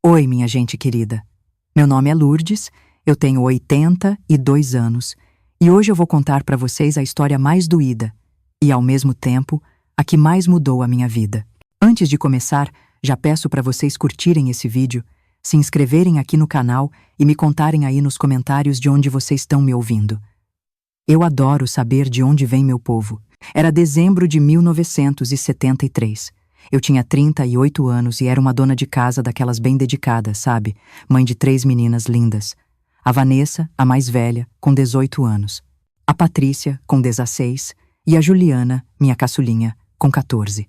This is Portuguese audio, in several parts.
Oi, minha gente querida. Meu nome é Lourdes, eu tenho 82 anos e hoje eu vou contar para vocês a história mais doída e, ao mesmo tempo, a que mais mudou a minha vida. Antes de começar, já peço para vocês curtirem esse vídeo, se inscreverem aqui no canal e me contarem aí nos comentários de onde vocês estão me ouvindo. Eu adoro saber de onde vem meu povo. Era dezembro de 1973. Eu tinha 38 anos e era uma dona de casa daquelas bem dedicadas, sabe? Mãe de 3 meninas lindas. A Vanessa, a mais velha, com 18 anos. A Patrícia, com 16. E a Juliana, minha caçulinha, com 14.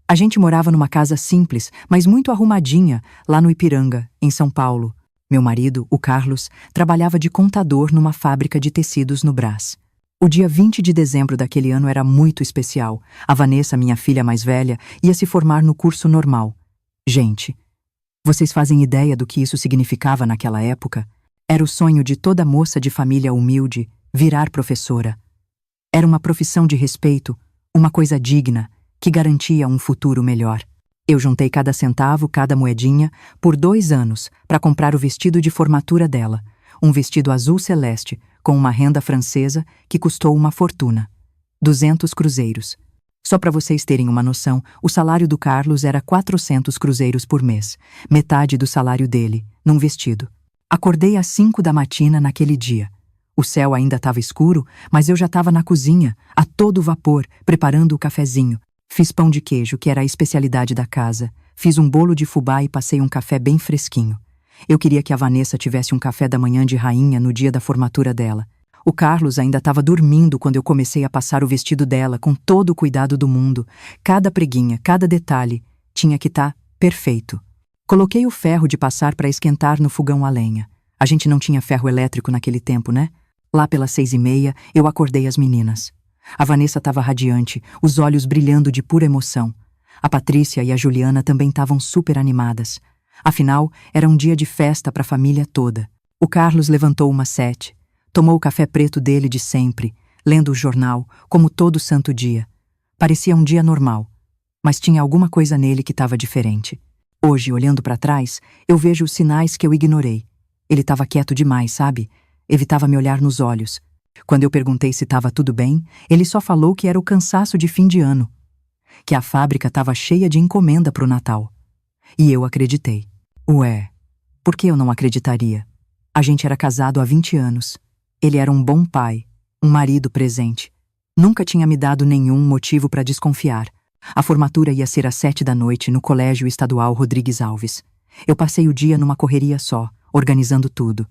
A gente morava numa casa simples, mas muito arrumadinha, lá no Ipiranga, em São Paulo. Meu marido, o Carlos, trabalhava de contador numa fábrica de tecidos no Brás. O dia 20 de dezembro daquele ano era muito especial. A Vanessa, minha filha mais velha, ia se formar no curso normal. Gente, vocês fazem ideia do que isso significava naquela época? Era o sonho de toda moça de família humilde virar professora. Era uma profissão de respeito, uma coisa digna, que garantia um futuro melhor. Eu juntei cada centavo, cada moedinha, por 2 anos, para comprar o vestido de formatura dela, um vestido azul celeste, com uma renda francesa que custou uma fortuna. 200 cruzeiros. Só para vocês terem uma noção, o salário do Carlos era 400 cruzeiros por mês, metade do salário dele, num vestido. Acordei às 5 da matina naquele dia. O céu ainda estava escuro, mas eu já estava na cozinha, a todo vapor, preparando o cafezinho. Fiz pão de queijo, que era a especialidade da casa. Fiz um bolo de fubá e passei um café bem fresquinho. Eu queria que a Vanessa tivesse um café da manhã de rainha no dia da formatura dela. O Carlos ainda estava dormindo quando eu comecei a passar o vestido dela com todo o cuidado do mundo. Cada preguinha, cada detalhe, tinha que estar perfeito. Coloquei o ferro de passar para esquentar no fogão a lenha. A gente não tinha ferro elétrico naquele tempo, né? Lá pelas 6h30, eu acordei as meninas. A Vanessa estava radiante, os olhos brilhando de pura emoção. A Patrícia e a Juliana também estavam super animadas. Afinal, era um dia de festa para a família toda. O Carlos levantou umas 7, tomou o café preto dele de sempre, lendo o jornal, como todo santo dia. Parecia um dia normal, mas tinha alguma coisa nele que estava diferente. Hoje, olhando para trás, eu vejo os sinais que eu ignorei. Ele estava quieto demais, sabe? Evitava me olhar nos olhos. Quando eu perguntei se estava tudo bem, ele só falou que era o cansaço de fim de ano, que a fábrica estava cheia de encomenda para o Natal. E eu acreditei. Ué, por que eu não acreditaria? A gente era casado há 20 anos. Ele era um bom pai, um marido presente. Nunca tinha me dado nenhum motivo para desconfiar. A formatura ia ser às 7 da noite no Colégio Estadual Rodrigues Alves. Eu passei o dia numa correria só, organizando tudo.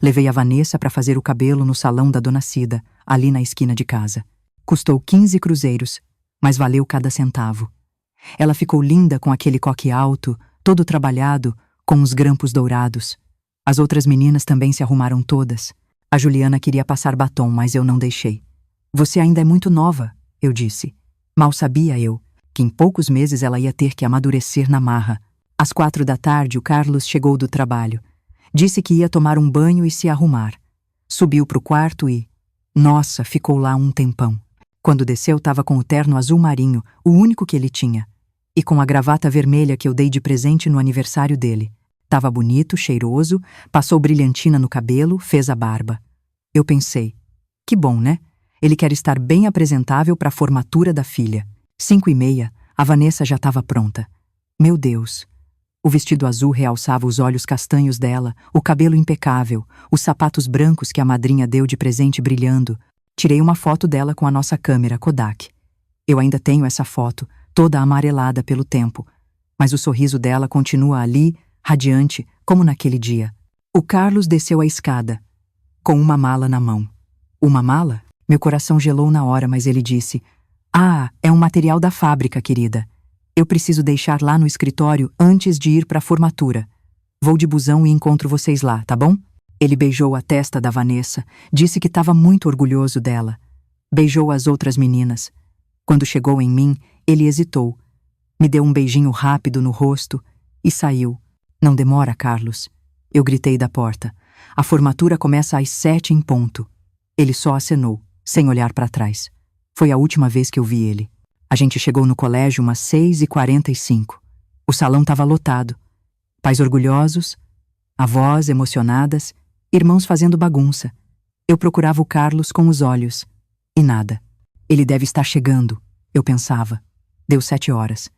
Levei a Vanessa para fazer o cabelo no salão da Dona Cida, ali na esquina de casa. Custou 15 cruzeiros, mas valeu cada centavo. Ela ficou linda com aquele coque alto, todo trabalhado, com os grampos dourados. As outras meninas também se arrumaram todas. A Juliana queria passar batom, mas eu não deixei. Você ainda é muito nova, eu disse. Mal sabia eu que em poucos meses ela ia ter que amadurecer na marra. Às 4 da tarde, o Carlos chegou do trabalho. Disse que ia tomar um banho e se arrumar. Subiu pro quarto e... Nossa, ficou lá um tempão. Quando desceu, estava com o terno azul marinho, o único que ele tinha. E com a gravata vermelha que eu dei de presente no aniversário dele. Tava bonito, cheiroso, passou brilhantina no cabelo, fez a barba. Eu pensei, que bom, né? Ele quer estar bem apresentável para a formatura da filha. 5h30, a Vanessa já estava pronta. Meu Deus! O vestido azul realçava os olhos castanhos dela, o cabelo impecável, os sapatos brancos que a madrinha deu de presente brilhando. Tirei uma foto dela com a nossa câmera Kodak. Eu ainda tenho essa foto, toda amarelada pelo tempo, mas o sorriso dela continua ali, radiante, como naquele dia. O Carlos desceu a escada, com uma mala na mão. Uma mala? Meu coração gelou na hora, mas ele disse: "Ah, é um material da fábrica, querida. Eu preciso deixar lá no escritório antes de ir para a formatura. Vou de busão e encontro vocês lá, tá bom?" Ele beijou a testa da Vanessa, disse que estava muito orgulhoso dela. Beijou as outras meninas. Quando chegou em mim, ele hesitou. Me deu um beijinho rápido no rosto e saiu. "Não demora, Carlos." Eu gritei da porta. "A formatura começa às 7 em ponto." Ele só acenou, sem olhar para trás. Foi a última vez que eu vi ele. A gente chegou no colégio umas 6h45. O salão estava lotado. Pais orgulhosos, avós emocionadas, irmãos fazendo bagunça. Eu procurava o Carlos com os olhos. E nada. Ele deve estar chegando, eu pensava. Deu 7 horas.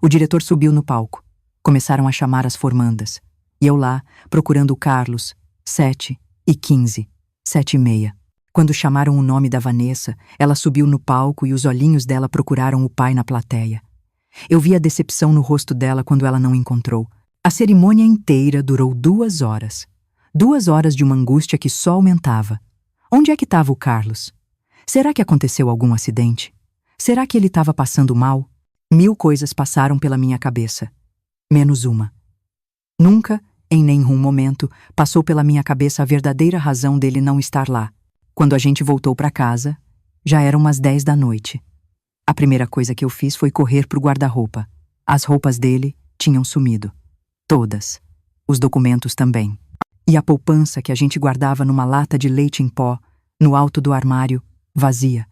O diretor subiu no palco. Começaram a chamar as formandas. E eu lá, procurando o Carlos, 7h15, 7h30. Quando chamaram o nome da Vanessa, ela subiu no palco e os olhinhos dela procuraram o pai na plateia. Eu vi a decepção no rosto dela quando ela não encontrou. A cerimônia inteira durou 2 horas. 2 horas de uma angústia que só aumentava. Onde é que estava o Carlos? Será que aconteceu algum acidente? Será que ele estava passando mal? 1000 coisas passaram pela minha cabeça. Menos uma. Nunca, em nenhum momento, passou pela minha cabeça a verdadeira razão dele não estar lá. Quando a gente voltou para casa, já eram umas 10 da noite. A primeira coisa que eu fiz foi correr pro guarda-roupa. As roupas dele tinham sumido. Todas. Os documentos também. E a poupança que a gente guardava numa lata de leite em pó, no alto do armário, vazia.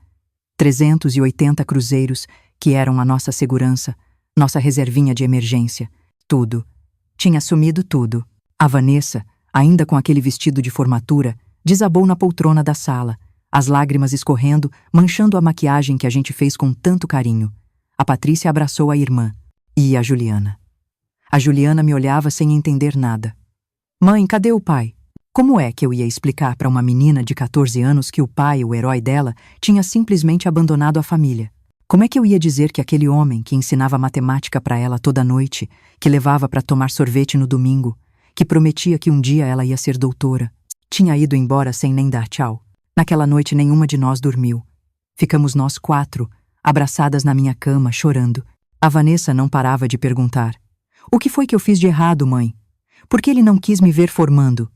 380 cruzeiros, que eram a nossa segurança, nossa reservinha de emergência. Tudo. Tinha sumido tudo. A Vanessa, ainda com aquele vestido de formatura, desabou na poltrona da sala, as lágrimas escorrendo, manchando a maquiagem que a gente fez com tanto carinho. A Patrícia abraçou a irmã. E a Juliana. A Juliana me olhava sem entender nada. Mãe, cadê o pai? Como é que eu ia explicar para uma menina de 14 anos que o pai, o herói dela, tinha simplesmente abandonado a família? Como é que eu ia dizer que aquele homem que ensinava matemática para ela toda noite, que levava para tomar sorvete no domingo, que prometia que um dia ela ia ser doutora, tinha ido embora sem nem dar tchau? Naquela noite nenhuma de nós dormiu. Ficamos nós 4, abraçadas na minha cama, chorando. A Vanessa não parava de perguntar. O que foi que eu fiz de errado, mãe? Por que ele não quis me ver formando?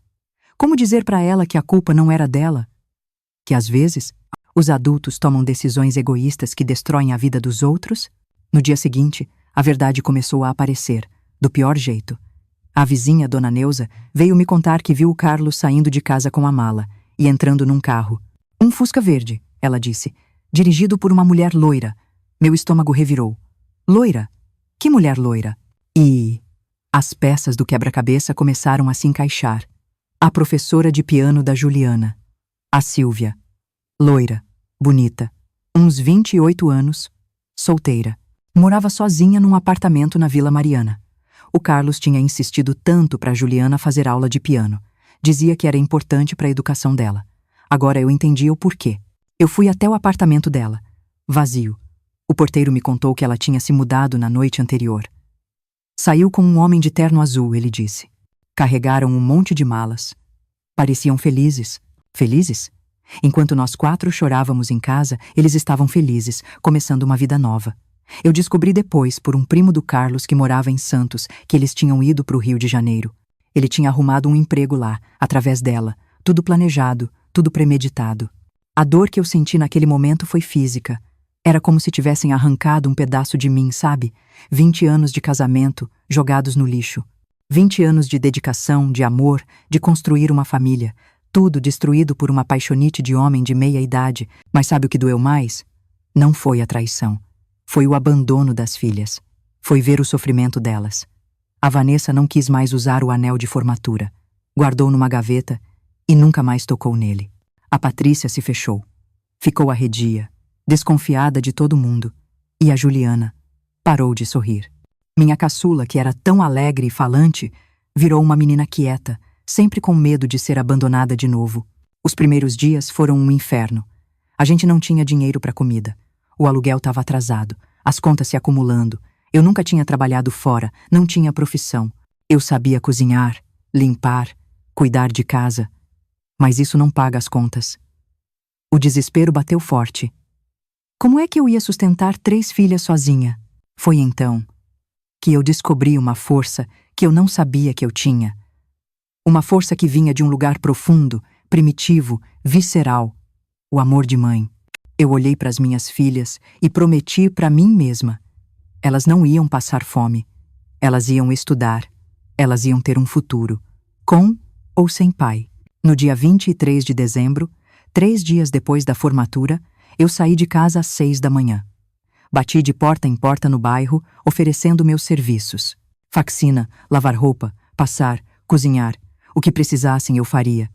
Como dizer para ela que a culpa não era dela? Que às vezes, os adultos tomam decisões egoístas que destroem a vida dos outros? No dia seguinte, a verdade começou a aparecer, do pior jeito. A vizinha, Dona Neuza, veio me contar que viu o Carlos saindo de casa com a mala e entrando num carro. Um Fusca verde, ela disse, dirigido por uma mulher loira. Meu estômago revirou. Loira? Que mulher loira? E as peças do quebra-cabeça começaram a se encaixar. A professora de piano da Juliana. A Silvia. Loira, bonita, uns 28 anos, solteira. Morava sozinha num apartamento na Vila Mariana. O Carlos tinha insistido tanto para Juliana fazer aula de piano. Dizia que era importante para a educação dela. Agora eu entendia o porquê. Eu fui até o apartamento dela. Vazio. O porteiro me contou que ela tinha se mudado na noite anterior. Saiu com um homem de terno azul, ele disse. Carregaram um monte de malas. Pareciam felizes. Felizes? Enquanto nós 4 chorávamos em casa, eles estavam felizes, começando uma vida nova. Eu descobri depois, por um primo do Carlos que morava em Santos, que eles tinham ido para o Rio de Janeiro. Ele tinha arrumado um emprego lá, através dela, tudo planejado, tudo premeditado. A dor que eu senti naquele momento foi física. Era como se tivessem arrancado um pedaço de mim, sabe? 20 anos de casamento, jogados no lixo. 20 anos de dedicação, de amor, de construir uma família. Tudo destruído por uma paixonite de homem de meia idade. Mas sabe o que doeu mais? Não foi a traição. Foi o abandono das filhas. Foi ver o sofrimento delas. A Vanessa não quis mais usar o anel de formatura. Guardou numa gaveta e nunca mais tocou nele. A Patrícia se fechou. Ficou arredia, desconfiada de todo mundo. E a Juliana parou de sorrir. Minha caçula, que era tão alegre e falante, virou uma menina quieta, sempre com medo de ser abandonada de novo. Os primeiros dias foram um inferno. A gente não tinha dinheiro para comida. O aluguel estava atrasado, as contas se acumulando. Eu nunca tinha trabalhado fora, não tinha profissão. Eu sabia cozinhar, limpar, cuidar de casa. Mas isso não paga as contas. O desespero bateu forte. Como é que eu ia sustentar 3 filhas sozinha? Foi então que eu descobri uma força que eu não sabia que eu tinha. Uma força que vinha de um lugar profundo, primitivo, visceral. O amor de mãe. Eu olhei para as minhas filhas e prometi para mim mesma. Elas não iam passar fome. Elas iam estudar. Elas iam ter um futuro, com ou sem pai. No dia 23 de dezembro, 3 dias depois da formatura, eu saí de casa às 6 da manhã. Bati de porta em porta no bairro, oferecendo meus serviços. Faxina, lavar roupa, passar, cozinhar. O que precisassem eu faria.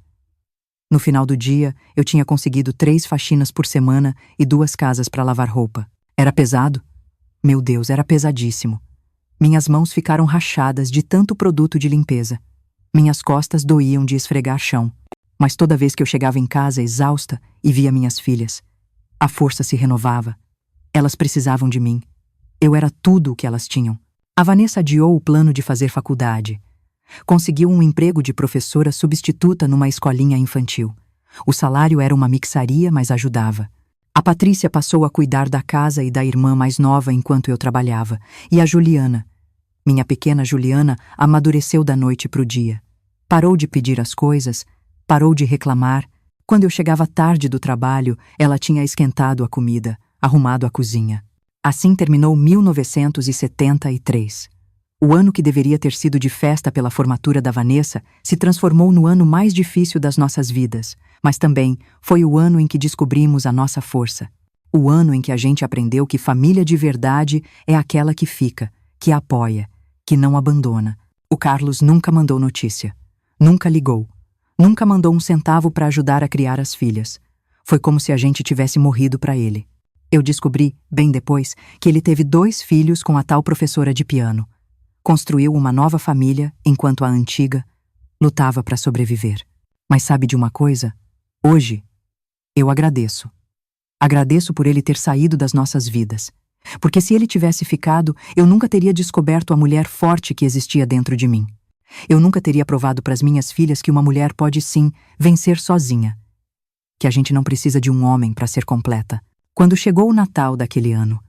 No final do dia, eu tinha conseguido 3 faxinas por semana e 2 casas para lavar roupa. Era pesado? Meu Deus, era pesadíssimo. Minhas mãos ficaram rachadas de tanto produto de limpeza. Minhas costas doíam de esfregar chão. Mas toda vez que eu chegava em casa exausta e via minhas filhas, a força se renovava. Elas precisavam de mim. Eu era tudo o que elas tinham. A Vanessa adiou o plano de fazer faculdade. Conseguiu um emprego de professora substituta numa escolinha infantil. O salário era uma mixaria, mas ajudava. A Patrícia passou a cuidar da casa e da irmã mais nova enquanto eu trabalhava. E a Juliana, minha pequena Juliana, amadureceu da noite para o dia. Parou de pedir as coisas, parou de reclamar. Quando eu chegava tarde do trabalho, ela tinha esquentado a comida, arrumado a cozinha. Assim terminou 1973. O ano que deveria ter sido de festa pela formatura da Vanessa se transformou no ano mais difícil das nossas vidas, mas também foi o ano em que descobrimos a nossa força. O ano em que a gente aprendeu que família de verdade é aquela que fica, que apoia, que não abandona. O Carlos nunca mandou notícia, nunca ligou, nunca mandou um centavo para ajudar a criar as filhas. Foi como se a gente tivesse morrido para ele. Eu descobri, bem depois, que ele teve 2 filhos com a tal professora de piano. Construiu uma nova família, enquanto a antiga lutava para sobreviver. Mas sabe de uma coisa? Hoje, eu agradeço. Agradeço por ele ter saído das nossas vidas. Porque se ele tivesse ficado, eu nunca teria descoberto a mulher forte que existia dentro de mim. Eu nunca teria provado para as minhas filhas que uma mulher pode sim vencer sozinha. Que a gente não precisa de um homem para ser completa. Quando chegou o Natal daquele ano,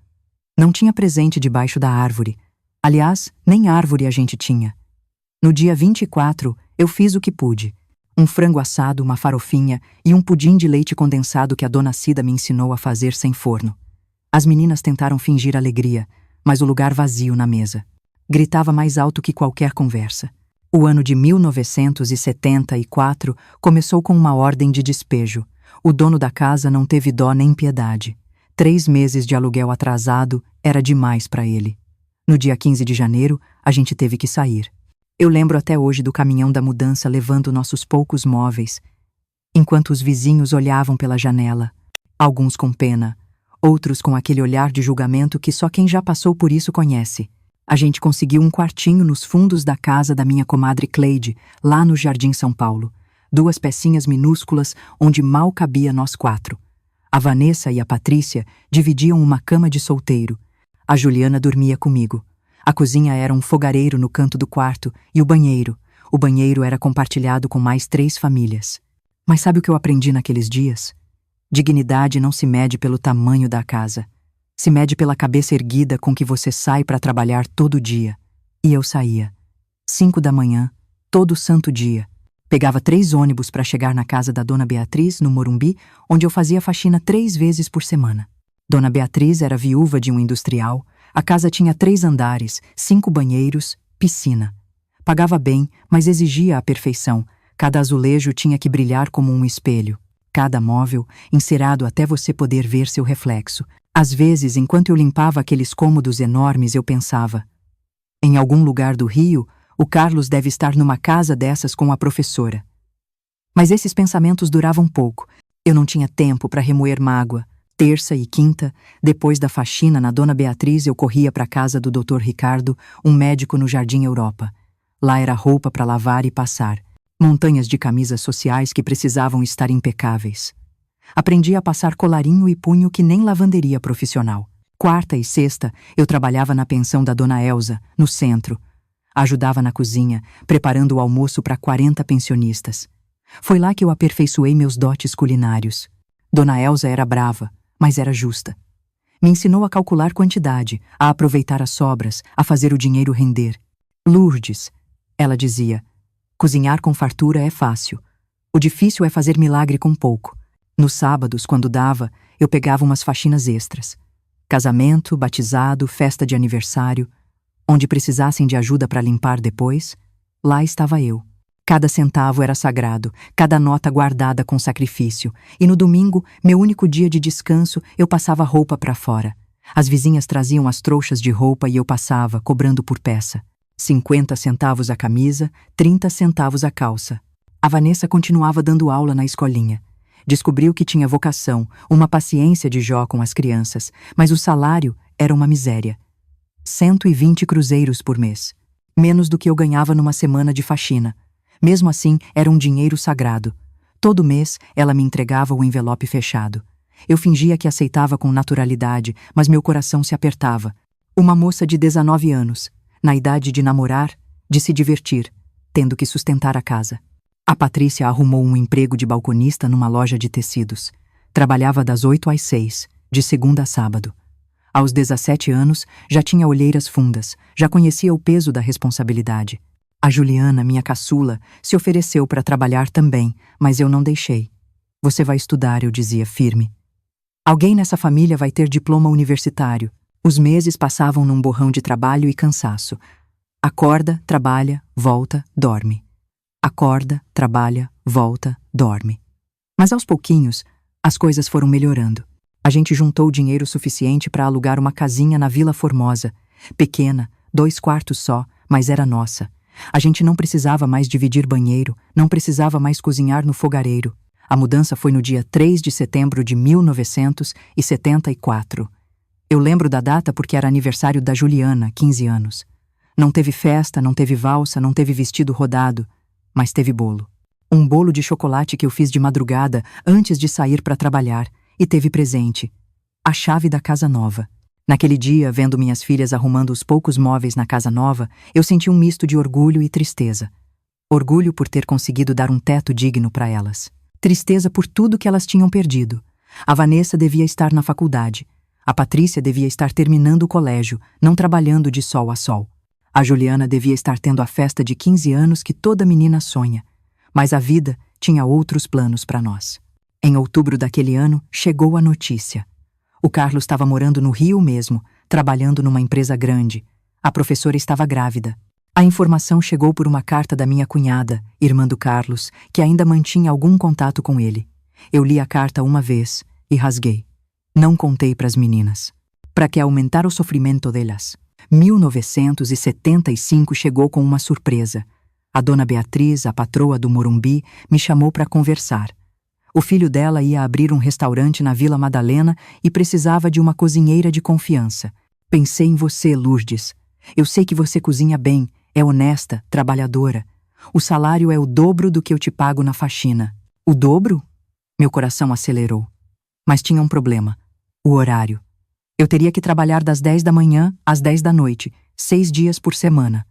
não tinha presente debaixo da árvore. Aliás, nem árvore a gente tinha. No dia 24, eu fiz o que pude. Um frango assado, uma farofinha e um pudim de leite condensado que a dona Cida me ensinou a fazer sem forno. As meninas tentaram fingir alegria, mas o lugar vazio na mesa. Gritava mais alto que qualquer conversa. O ano de 1974 começou com uma ordem de despejo. O dono da casa não teve dó nem piedade. 3 meses de aluguel atrasado era demais para ele. No dia 15 de janeiro, a gente teve que sair. Eu lembro até hoje do caminhão da mudança levando nossos poucos móveis, enquanto os vizinhos olhavam pela janela, alguns com pena, outros com aquele olhar de julgamento que só quem já passou por isso conhece. A gente conseguiu um quartinho nos fundos da casa da minha comadre Cleide, lá no Jardim São Paulo. 2 pecinhas minúsculas onde mal cabia nós 4. A Vanessa e a Patrícia dividiam uma cama de solteiro. A Juliana dormia comigo. A cozinha era um fogareiro no canto do quarto e o banheiro. O banheiro era compartilhado com mais 3 famílias. Mas sabe o que eu aprendi naqueles dias? Dignidade não se mede pelo tamanho da casa. Se mede pela cabeça erguida com que você sai para trabalhar todo dia. E eu saía. 5 da manhã, todo santo dia. Pegava 3 ônibus para chegar na casa da Dona Beatriz, no Morumbi, onde eu fazia faxina 3 vezes por semana. Dona Beatriz era viúva de um industrial, a casa tinha 3 andares, 5 banheiros, piscina. Pagava bem, mas exigia a perfeição. Cada azulejo tinha que brilhar como um espelho. Cada móvel, encerado até você poder ver seu reflexo. Às vezes, enquanto eu limpava aqueles cômodos enormes, eu pensava: em algum lugar do Rio, o Carlos deve estar numa casa dessas com a professora. Mas esses pensamentos duravam pouco. Eu não tinha tempo para remoer mágoa. Terça e quinta, depois da faxina na Dona Beatriz, eu corria para a casa do Dr. Ricardo, um médico no Jardim Europa. Lá era roupa para lavar e passar. Montanhas de camisas sociais que precisavam estar impecáveis. Aprendi a passar colarinho e punho que nem lavanderia profissional. Quarta e sexta, eu trabalhava na pensão da Dona Elza, no centro. Ajudava na cozinha, preparando o almoço para 40 pensionistas. Foi lá que eu aperfeiçoei meus dotes culinários. Dona Elza era brava, mas era justa. Me ensinou a calcular quantidade, a aproveitar as sobras, a fazer o dinheiro render. Lourdes, ela dizia, cozinhar com fartura é fácil. O difícil é fazer milagre com pouco. Nos sábados, quando dava, eu pegava umas faxinas extras. Casamento, batizado, festa de aniversário. Onde precisassem de ajuda para limpar depois, lá estava eu. Cada centavo era sagrado, cada nota guardada com sacrifício. E no domingo, meu único dia de descanso, eu passava roupa para fora. As vizinhas traziam as trouxas de roupa e eu passava, cobrando por peça. 50 centavos a camisa, 30 centavos a calça. A Vanessa continuava dando aula na escolinha. Descobriu que tinha vocação, uma paciência de Jó com as crianças, mas o salário era uma miséria. 120 cruzeiros por mês. Menos do que eu ganhava numa semana de faxina. Mesmo assim, era um dinheiro sagrado. Todo mês, ela me entregava o envelope fechado. Eu fingia que aceitava com naturalidade, mas meu coração se apertava. Uma moça de 19 anos, na idade de namorar, de se divertir, tendo que sustentar a casa. A Patrícia arrumou um emprego de balconista numa loja de tecidos. Trabalhava das 8 às 6, de segunda a sábado. Aos 17 anos, já tinha olheiras fundas, já conhecia o peso da responsabilidade. A Juliana, minha caçula, se ofereceu para trabalhar também, mas eu não deixei. Você vai estudar, eu dizia firme. Alguém nessa família vai ter diploma universitário. Os meses passavam num borrão de trabalho e cansaço. Acorda, trabalha, volta, dorme. Acorda, trabalha, volta, dorme. Mas aos pouquinhos, as coisas foram melhorando. A gente juntou dinheiro suficiente para alugar uma casinha na Vila Formosa. Pequena, 2 quartos só, mas era nossa. A gente não precisava mais dividir banheiro, não precisava mais cozinhar no fogareiro. A mudança foi no dia 3 de setembro de 1974. Eu lembro da data porque era aniversário da Juliana, 15 anos. Não teve festa, não teve valsa, não teve vestido rodado, mas teve bolo. Um bolo de chocolate que eu fiz de madrugada antes de sair para trabalhar, e teve presente: a chave da casa nova. Naquele dia, vendo minhas filhas arrumando os poucos móveis na casa nova, eu senti um misto de orgulho e tristeza. Orgulho por ter conseguido dar um teto digno para elas. Tristeza por tudo que elas tinham perdido. A Vanessa devia estar na faculdade. A Patrícia devia estar terminando o colégio, não trabalhando de sol a sol. A Juliana devia estar tendo a festa de 15 anos que toda menina sonha. Mas a vida tinha outros planos para nós. Em outubro daquele ano, chegou a notícia. O Carlos estava morando no Rio mesmo, trabalhando numa empresa grande. A professora estava grávida. A informação chegou por uma carta da minha cunhada, irmã do Carlos, que ainda mantinha algum contato com ele. Eu li a carta uma vez e rasguei. Não contei para as meninas. Para que aumentar o sofrimento delas. 1975 chegou com uma surpresa. A dona Beatriz, a patroa do Morumbi, me chamou para conversar. O filho dela ia abrir um restaurante na Vila Madalena e precisava de uma cozinheira de confiança. Pensei em você, Lourdes. Eu sei que você cozinha bem, é honesta, trabalhadora. O salário é o dobro do que eu te pago na faxina. O dobro? Meu coração acelerou. Mas tinha um problema. O horário. Eu teria que trabalhar das 10 da manhã às 10 da noite, 6 dias por semana.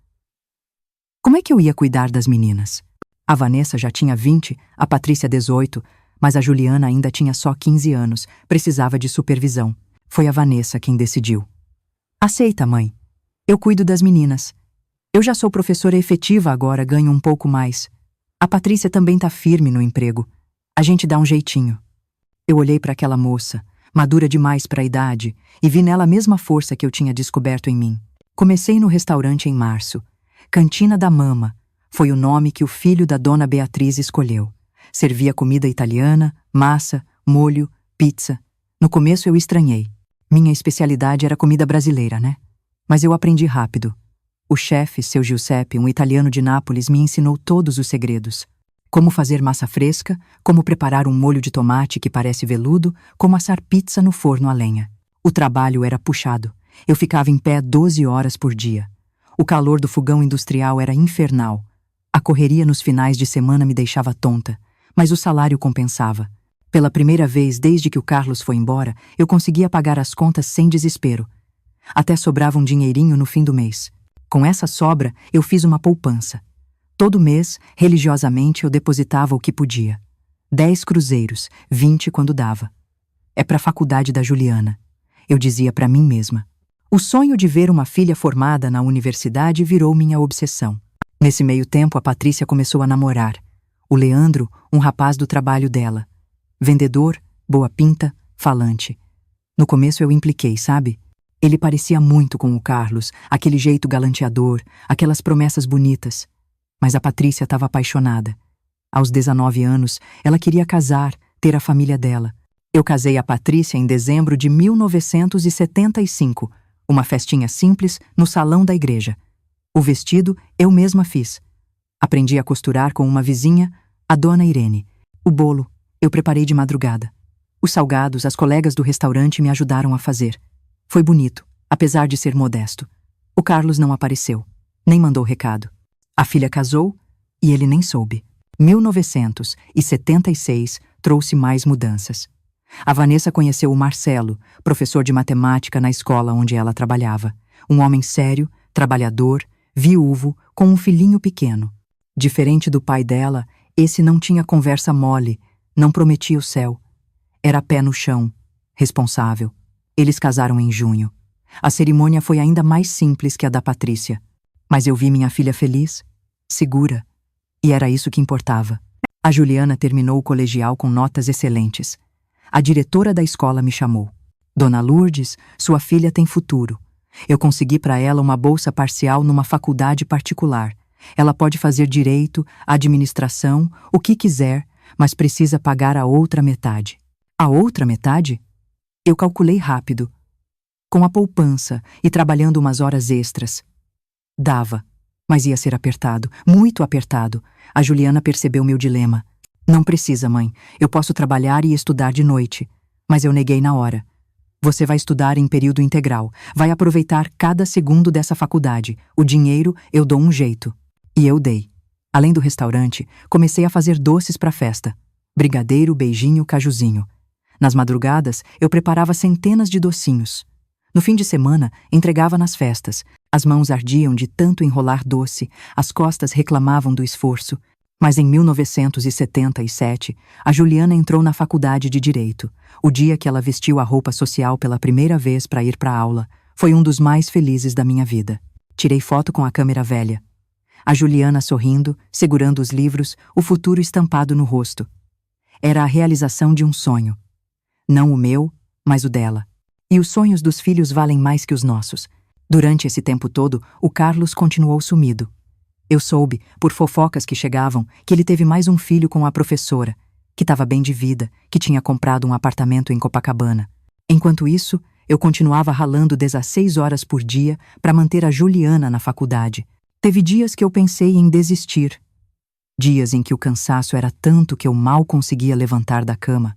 Como é que eu ia cuidar das meninas? A Vanessa já tinha 20, a Patrícia 18, mas a Juliana ainda tinha só 15 anos, precisava de supervisão. Foi a Vanessa quem decidiu. Aceita, mãe. Eu cuido das meninas. Eu já sou professora efetiva agora, ganho um pouco mais. A Patrícia também tá firme no emprego. A gente dá um jeitinho. Eu olhei para aquela moça, madura demais para a idade, e vi nela a mesma força que eu tinha descoberto em mim. Comecei no restaurante em março. Cantina da Mama foi o nome que o filho da dona Beatriz escolheu. Servia comida italiana, massa, molho, pizza. No começo eu estranhei. Minha especialidade era comida brasileira, né? Mas eu aprendi rápido. O chefe, seu Giuseppe, um italiano de Nápoles, me ensinou todos os segredos. Como fazer massa fresca, como preparar um molho de tomate que parece veludo, como assar pizza no forno a lenha. O trabalho era puxado. Eu ficava em pé 12 horas por dia. O calor do fogão industrial era infernal. A correria nos finais de semana me deixava tonta, mas o salário compensava. Pela primeira vez desde que o Carlos foi embora, eu conseguia pagar as contas sem desespero. Até sobrava um dinheirinho no fim do mês. Com essa sobra, eu fiz uma poupança. Todo mês, religiosamente, eu depositava o que podia. 10 cruzeiros, 20 quando dava. É para a faculdade da Juliana. Eu dizia para mim mesma. O sonho de ver uma filha formada na universidade virou minha obsessão. Nesse meio tempo, a Patrícia começou a namorar. O Leandro, um rapaz do trabalho dela. Vendedor, boa pinta, falante. No começo eu impliquei, sabe? Ele parecia muito com o Carlos, aquele jeito galanteador, aquelas promessas bonitas. Mas a Patrícia estava apaixonada. Aos 19 anos, ela queria casar, ter a família dela. Eu casei a Patrícia em dezembro de 1975, uma festinha simples no salão da igreja. O vestido eu mesma fiz. Aprendi a costurar com uma vizinha, a dona Irene. O bolo eu preparei de madrugada. Os salgados, as colegas do restaurante me ajudaram a fazer. Foi bonito, apesar de ser modesto. O Carlos não apareceu, nem mandou recado. A filha casou e ele nem soube. 1976 trouxe mais mudanças. A Vanessa conheceu o Marcelo, professor de matemática na escola onde ela trabalhava. Um homem sério, trabalhador, viúvo, com um filhinho pequeno. Diferente do pai dela, esse não tinha conversa mole, não prometia o céu. Era pé no chão, responsável. Eles casaram em junho. A cerimônia foi ainda mais simples que a da Patrícia. Mas eu vi minha filha feliz, segura, e era isso que importava. A Juliana terminou o colegial com notas excelentes. A diretora da escola me chamou. Dona Lourdes, sua filha tem futuro. Eu consegui para ela uma bolsa parcial numa faculdade particular. Ela pode fazer direito, administração, o que quiser, mas precisa pagar a outra metade. A outra metade? Eu calculei rápido. Com a poupança e trabalhando umas horas extras. Dava, mas ia ser apertado, muito apertado. A Juliana percebeu meu dilema. Não precisa, mãe. Eu posso trabalhar e estudar de noite. Mas eu neguei na hora. Você vai estudar em período integral. Vai aproveitar cada segundo dessa faculdade. O dinheiro eu dou um jeito. E eu dei. Além do restaurante, comecei a fazer doces para a festa. Brigadeiro, beijinho, cajuzinho. Nas madrugadas, eu preparava centenas de docinhos. No fim de semana, entregava nas festas. As mãos ardiam de tanto enrolar doce, as costas reclamavam do esforço. Mas em 1977, a Juliana entrou na faculdade de Direito. O dia que ela vestiu a roupa social pela primeira vez para ir para a aula foi um dos mais felizes da minha vida. Tirei foto com a câmera velha. A Juliana sorrindo, segurando os livros, o futuro estampado no rosto. Era a realização de um sonho. Não o meu, mas o dela. E os sonhos dos filhos valem mais que os nossos. Durante esse tempo todo, o Carlos continuou sumido. Eu soube, por fofocas que chegavam, que ele teve mais um filho com a professora, que estava bem de vida, que tinha comprado um apartamento em Copacabana. Enquanto isso, eu continuava ralando 16 horas por dia para manter a Juliana na faculdade. Teve dias que eu pensei em desistir. Dias em que o cansaço era tanto que eu mal conseguia levantar da cama.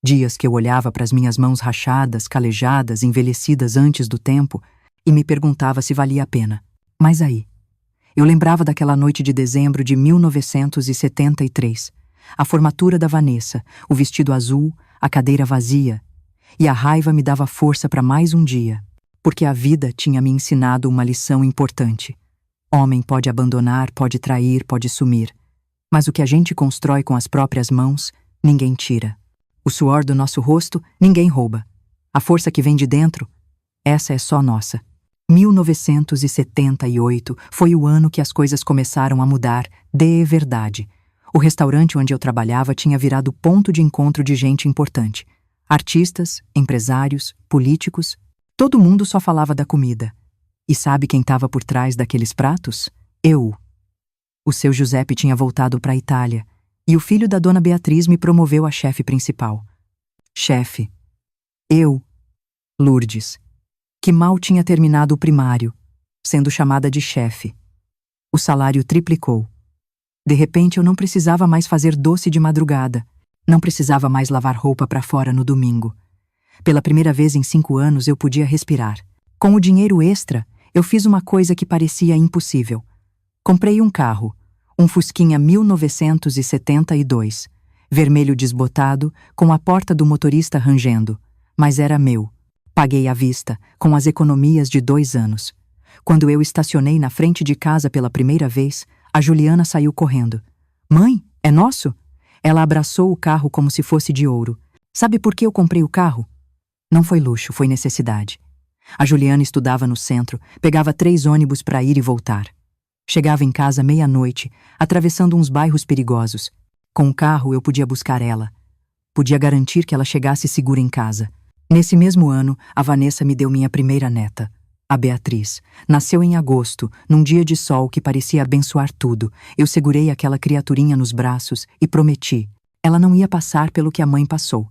Dias que eu olhava para as minhas mãos rachadas, calejadas, envelhecidas antes do tempo e me perguntava se valia a pena. Mas aí, eu lembrava daquela noite de dezembro de 1973, a formatura da Vanessa, o vestido azul, a cadeira vazia, e a raiva me dava força para mais um dia, porque a vida tinha me ensinado uma lição importante. Homem pode abandonar, pode trair, pode sumir, mas o que a gente constrói com as próprias mãos, ninguém tira. O suor do nosso rosto, ninguém rouba. A força que vem de dentro, essa é só nossa. 1978 foi o ano que as coisas começaram a mudar de verdade. O restaurante onde eu trabalhava tinha virado ponto de encontro de gente importante. Artistas, empresários, políticos, todo mundo só falava da comida. E sabe quem estava por trás daqueles pratos? Eu. O seu Giuseppe tinha voltado para a Itália, e o filho da dona Beatriz me promoveu a chefe principal. Chefe. Eu, Lourdes, que mal tinha terminado o primário, sendo chamada de chefe. O salário triplicou. De repente eu não precisava mais fazer doce de madrugada, não precisava mais lavar roupa para fora no domingo. Pela primeira vez em 5 anos eu podia respirar. Com o dinheiro extra, eu fiz uma coisa que parecia impossível. Comprei um carro, um Fusquinha 1972, vermelho desbotado, com a porta do motorista rangendo, mas era meu. Paguei à vista, com as economias de 2 anos. Quando eu estacionei na frente de casa pela primeira vez, a Juliana saiu correndo. Mãe, é nosso? Ela abraçou o carro como se fosse de ouro. Sabe por que eu comprei o carro? Não foi luxo, foi necessidade. A Juliana estudava no centro, pegava 3 ônibus para ir e voltar. Chegava em casa meia-noite, atravessando uns bairros perigosos. Com o carro eu podia buscar ela. Podia garantir que ela chegasse segura em casa. Nesse mesmo ano, a Vanessa me deu minha primeira neta, a Beatriz. Nasceu em agosto, num dia de sol que parecia abençoar tudo. Eu segurei aquela criaturinha nos braços e prometi. Ela não ia passar pelo que a mãe passou.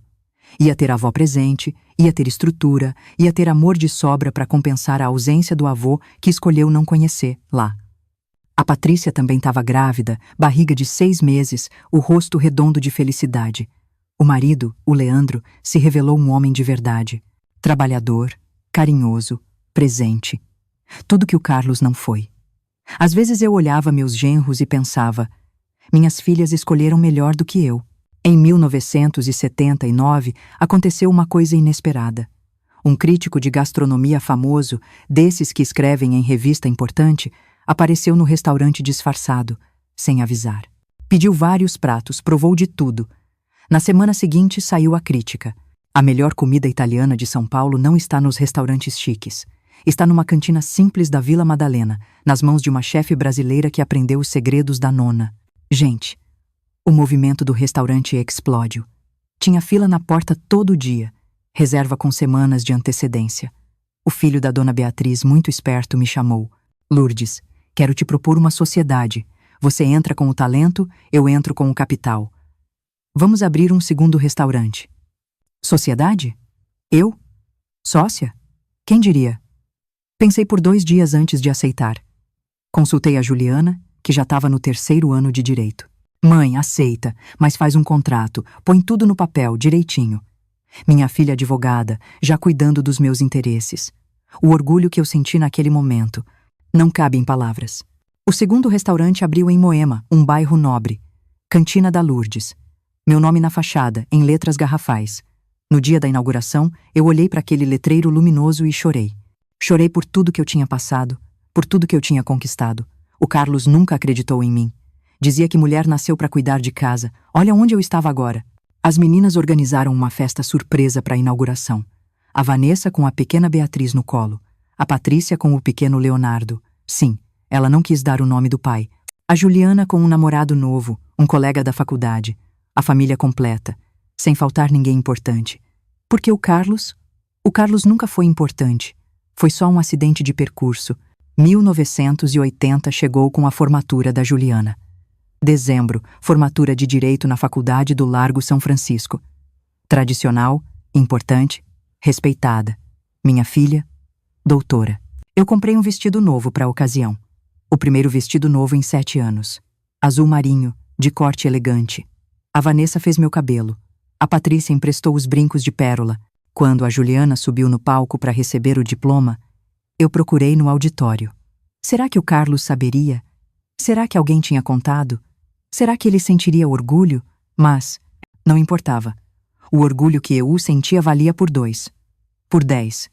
Ia ter a avó presente, Ia ter estrutura, ia ter amor de sobra para compensar a ausência do avô que escolheu não conhecer lá. A Patrícia também estava grávida, barriga de 6 meses, o rosto redondo de felicidade. O marido, o Leandro, se revelou um homem de verdade. Trabalhador, carinhoso, presente. Tudo que o Carlos não foi. Às vezes eu olhava meus genros e pensava: minhas filhas escolheram melhor do que eu. Em 1979, aconteceu uma coisa inesperada. Um crítico de gastronomia famoso, desses que escrevem em revista importante, apareceu no restaurante disfarçado, sem avisar. Pediu vários pratos, provou de tudo. Na semana seguinte saiu a crítica. A melhor comida italiana de São Paulo não está nos restaurantes chiques. Está numa cantina simples da Vila Madalena, nas mãos de uma chefe brasileira que aprendeu os segredos da nona. Gente, o movimento do restaurante explodiu. Tinha fila na porta todo dia, reserva com semanas de antecedência. O filho da dona Beatriz, muito esperto, me chamou. Lourdes, quero te propor uma sociedade. Você entra com o talento, eu entro com o capital. Vamos abrir um segundo restaurante. Sociedade? Eu? Sócia? Quem diria? Pensei por 2 dias antes de aceitar. Consultei a Juliana, que já estava no 3º ano de direito. Mãe, aceita, mas faz um contrato, põe tudo no papel, direitinho. Minha filha advogada, já cuidando dos meus interesses. O orgulho que eu senti naquele momento não cabe em palavras. O segundo restaurante abriu em Moema, um bairro nobre. Cantina da Lourdes. Meu nome na fachada, em letras garrafais. No dia da inauguração, eu olhei para aquele letreiro luminoso e chorei. Chorei por tudo que eu tinha passado, por tudo que eu tinha conquistado. O Carlos nunca acreditou em mim. Dizia que mulher nasceu para cuidar de casa. Olha onde eu estava agora. As meninas organizaram uma festa surpresa para a inauguração. A Vanessa com a pequena Beatriz no colo. A Patrícia com o pequeno Leonardo. Sim, ela não quis dar o nome do pai. A Juliana com um namorado novo, um colega da faculdade. A família completa, sem faltar ninguém importante. Porque o Carlos nunca foi importante. Foi só um acidente de percurso. 1980 chegou com a formatura da Juliana. Dezembro, formatura de Direito na Faculdade do Largo São Francisco. Tradicional, importante, respeitada. Minha filha, doutora. Eu comprei um vestido novo para a ocasião. O primeiro vestido novo em 7 anos. Azul marinho, de corte elegante. A Vanessa fez meu cabelo. A Patrícia emprestou os brincos de pérola. Quando a Juliana subiu no palco para receber o diploma, eu procurei no auditório. Será que o Carlos saberia? Será que alguém tinha contado? Será que ele sentiria orgulho? Mas não importava. O orgulho que eu sentia valia por 2, por 10,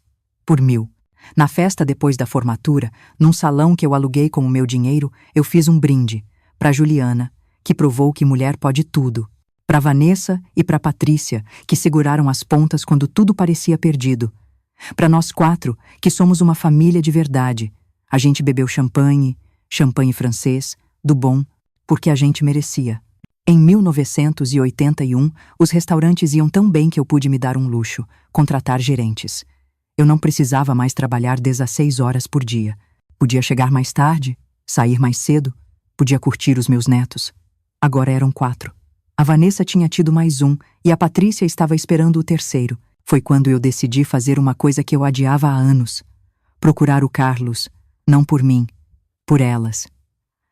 por 1000. Na festa depois da formatura, num salão que eu aluguei com o meu dinheiro, eu fiz um brinde para Juliana, que provou que mulher pode tudo. Para Vanessa e para Patrícia, que seguraram as pontas quando tudo parecia perdido. Para nós 4, que somos uma família de verdade. A gente bebeu champanhe francês, do bom, porque a gente merecia. Em 1981, os restaurantes iam tão bem que eu pude me dar um luxo, contratar gerentes. Eu não precisava mais trabalhar 16 horas por dia. Podia chegar mais tarde, sair mais cedo, podia curtir os meus netos. Agora eram 4. A Vanessa tinha tido mais um e a Patrícia estava esperando o 3º. Foi quando eu decidi fazer uma coisa que eu adiava há anos. Procurar o Carlos, não por mim, por elas.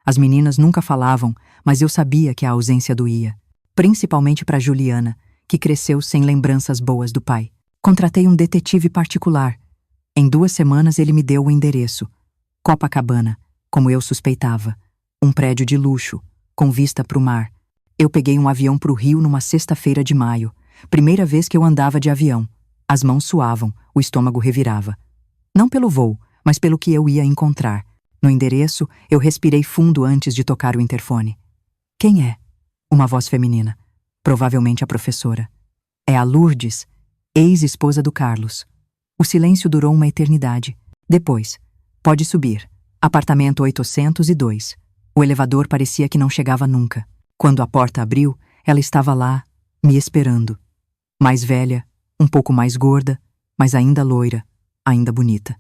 As meninas nunca falavam, mas eu sabia que a ausência doía. Principalmente para Juliana, que cresceu sem lembranças boas do pai. Contratei um detetive particular. Em 2 semanas ele me deu o endereço. Copacabana, como eu suspeitava. Um prédio de luxo, com vista para o mar. Eu peguei um avião para o Rio numa sexta-feira de maio. Primeira vez que eu andava de avião. As mãos suavam, o estômago revirava. Não pelo voo, mas pelo que eu ia encontrar. No endereço, eu respirei fundo antes de tocar o interfone. Quem é? Uma voz feminina. Provavelmente a professora. É a Lourdes, ex-esposa do Carlos. O silêncio durou uma eternidade. Depois, pode subir. Apartamento 802. O elevador parecia que não chegava nunca. Quando a porta abriu, ela estava lá, me esperando. Mais velha, um pouco mais gorda, mas ainda loira, ainda bonita.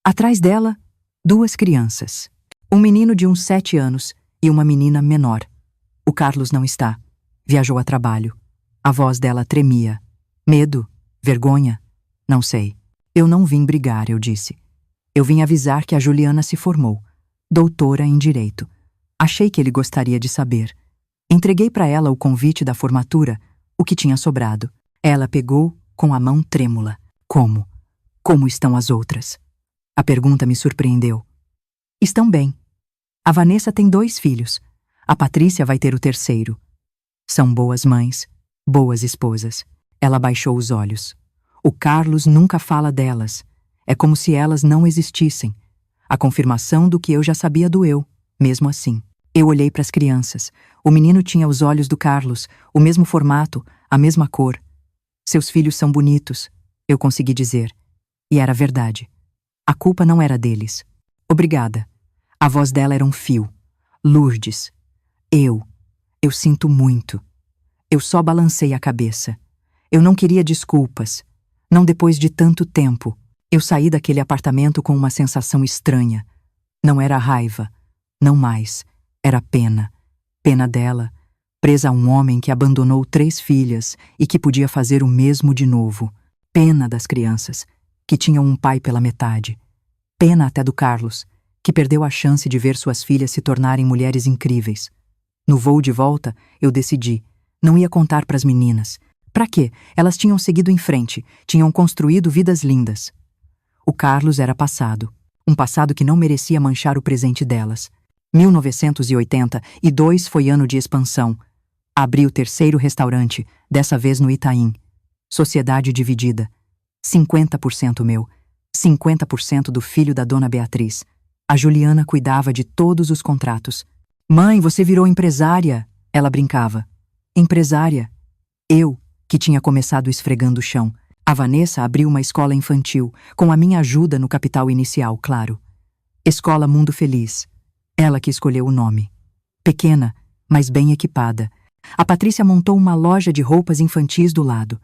Atrás dela, 2 crianças. Um menino de uns 7 anos e uma menina menor. O Carlos não está. Viajou a trabalho. A voz dela tremia. Medo, Vergonha? Não sei. Eu não vim brigar, eu disse. Eu vim avisar que a Juliana se formou, doutora em Direito. Achei que ele gostaria de saber. Entreguei para ela o convite da formatura, o que tinha sobrado. Ela pegou com a mão trêmula. Como? Como estão as outras? A pergunta me surpreendeu. Estão bem. A Vanessa tem 2 filhos. A Patrícia vai ter o 3º. São boas mães, boas esposas. Ela baixou os olhos. O Carlos nunca fala delas. É como se elas não existissem. A confirmação do que eu já sabia doeu, mesmo assim. Eu olhei para as crianças. O menino tinha os olhos do Carlos, o mesmo formato, a mesma cor. Seus filhos são bonitos, eu consegui dizer. E era verdade. A culpa não era deles. Obrigada. A voz dela era um fio. Lourdes. Eu sinto muito. Eu só balancei a cabeça. Eu não queria desculpas. Não depois de tanto tempo. Eu saí daquele apartamento com uma sensação estranha. Não era raiva. Não mais. Era pena. Pena dela, presa a um homem que abandonou 3 filhas e que podia fazer o mesmo de novo. Pena das crianças, que tinham um pai pela metade. Pena até do Carlos, que perdeu a chance de ver suas filhas se tornarem mulheres incríveis. No voo de volta, eu decidi. Não ia contar para as meninas. Para quê? Elas tinham seguido em frente, tinham construído vidas lindas. O Carlos era passado. Um passado que não merecia manchar o presente delas. 1982 foi ano de expansão. Abri o 3º restaurante, dessa vez no Itaim. Sociedade dividida. 50% meu, 50% do filho da dona Beatriz. A Juliana cuidava de todos os contratos. Mãe, você virou empresária, ela brincava. Empresária? Eu, que tinha começado esfregando o chão. A Vanessa abriu uma escola infantil, com a minha ajuda no capital inicial, claro. Escola Mundo Feliz. Ela que escolheu o nome. Pequena, mas bem equipada. A Patrícia montou uma loja de roupas infantis do lado.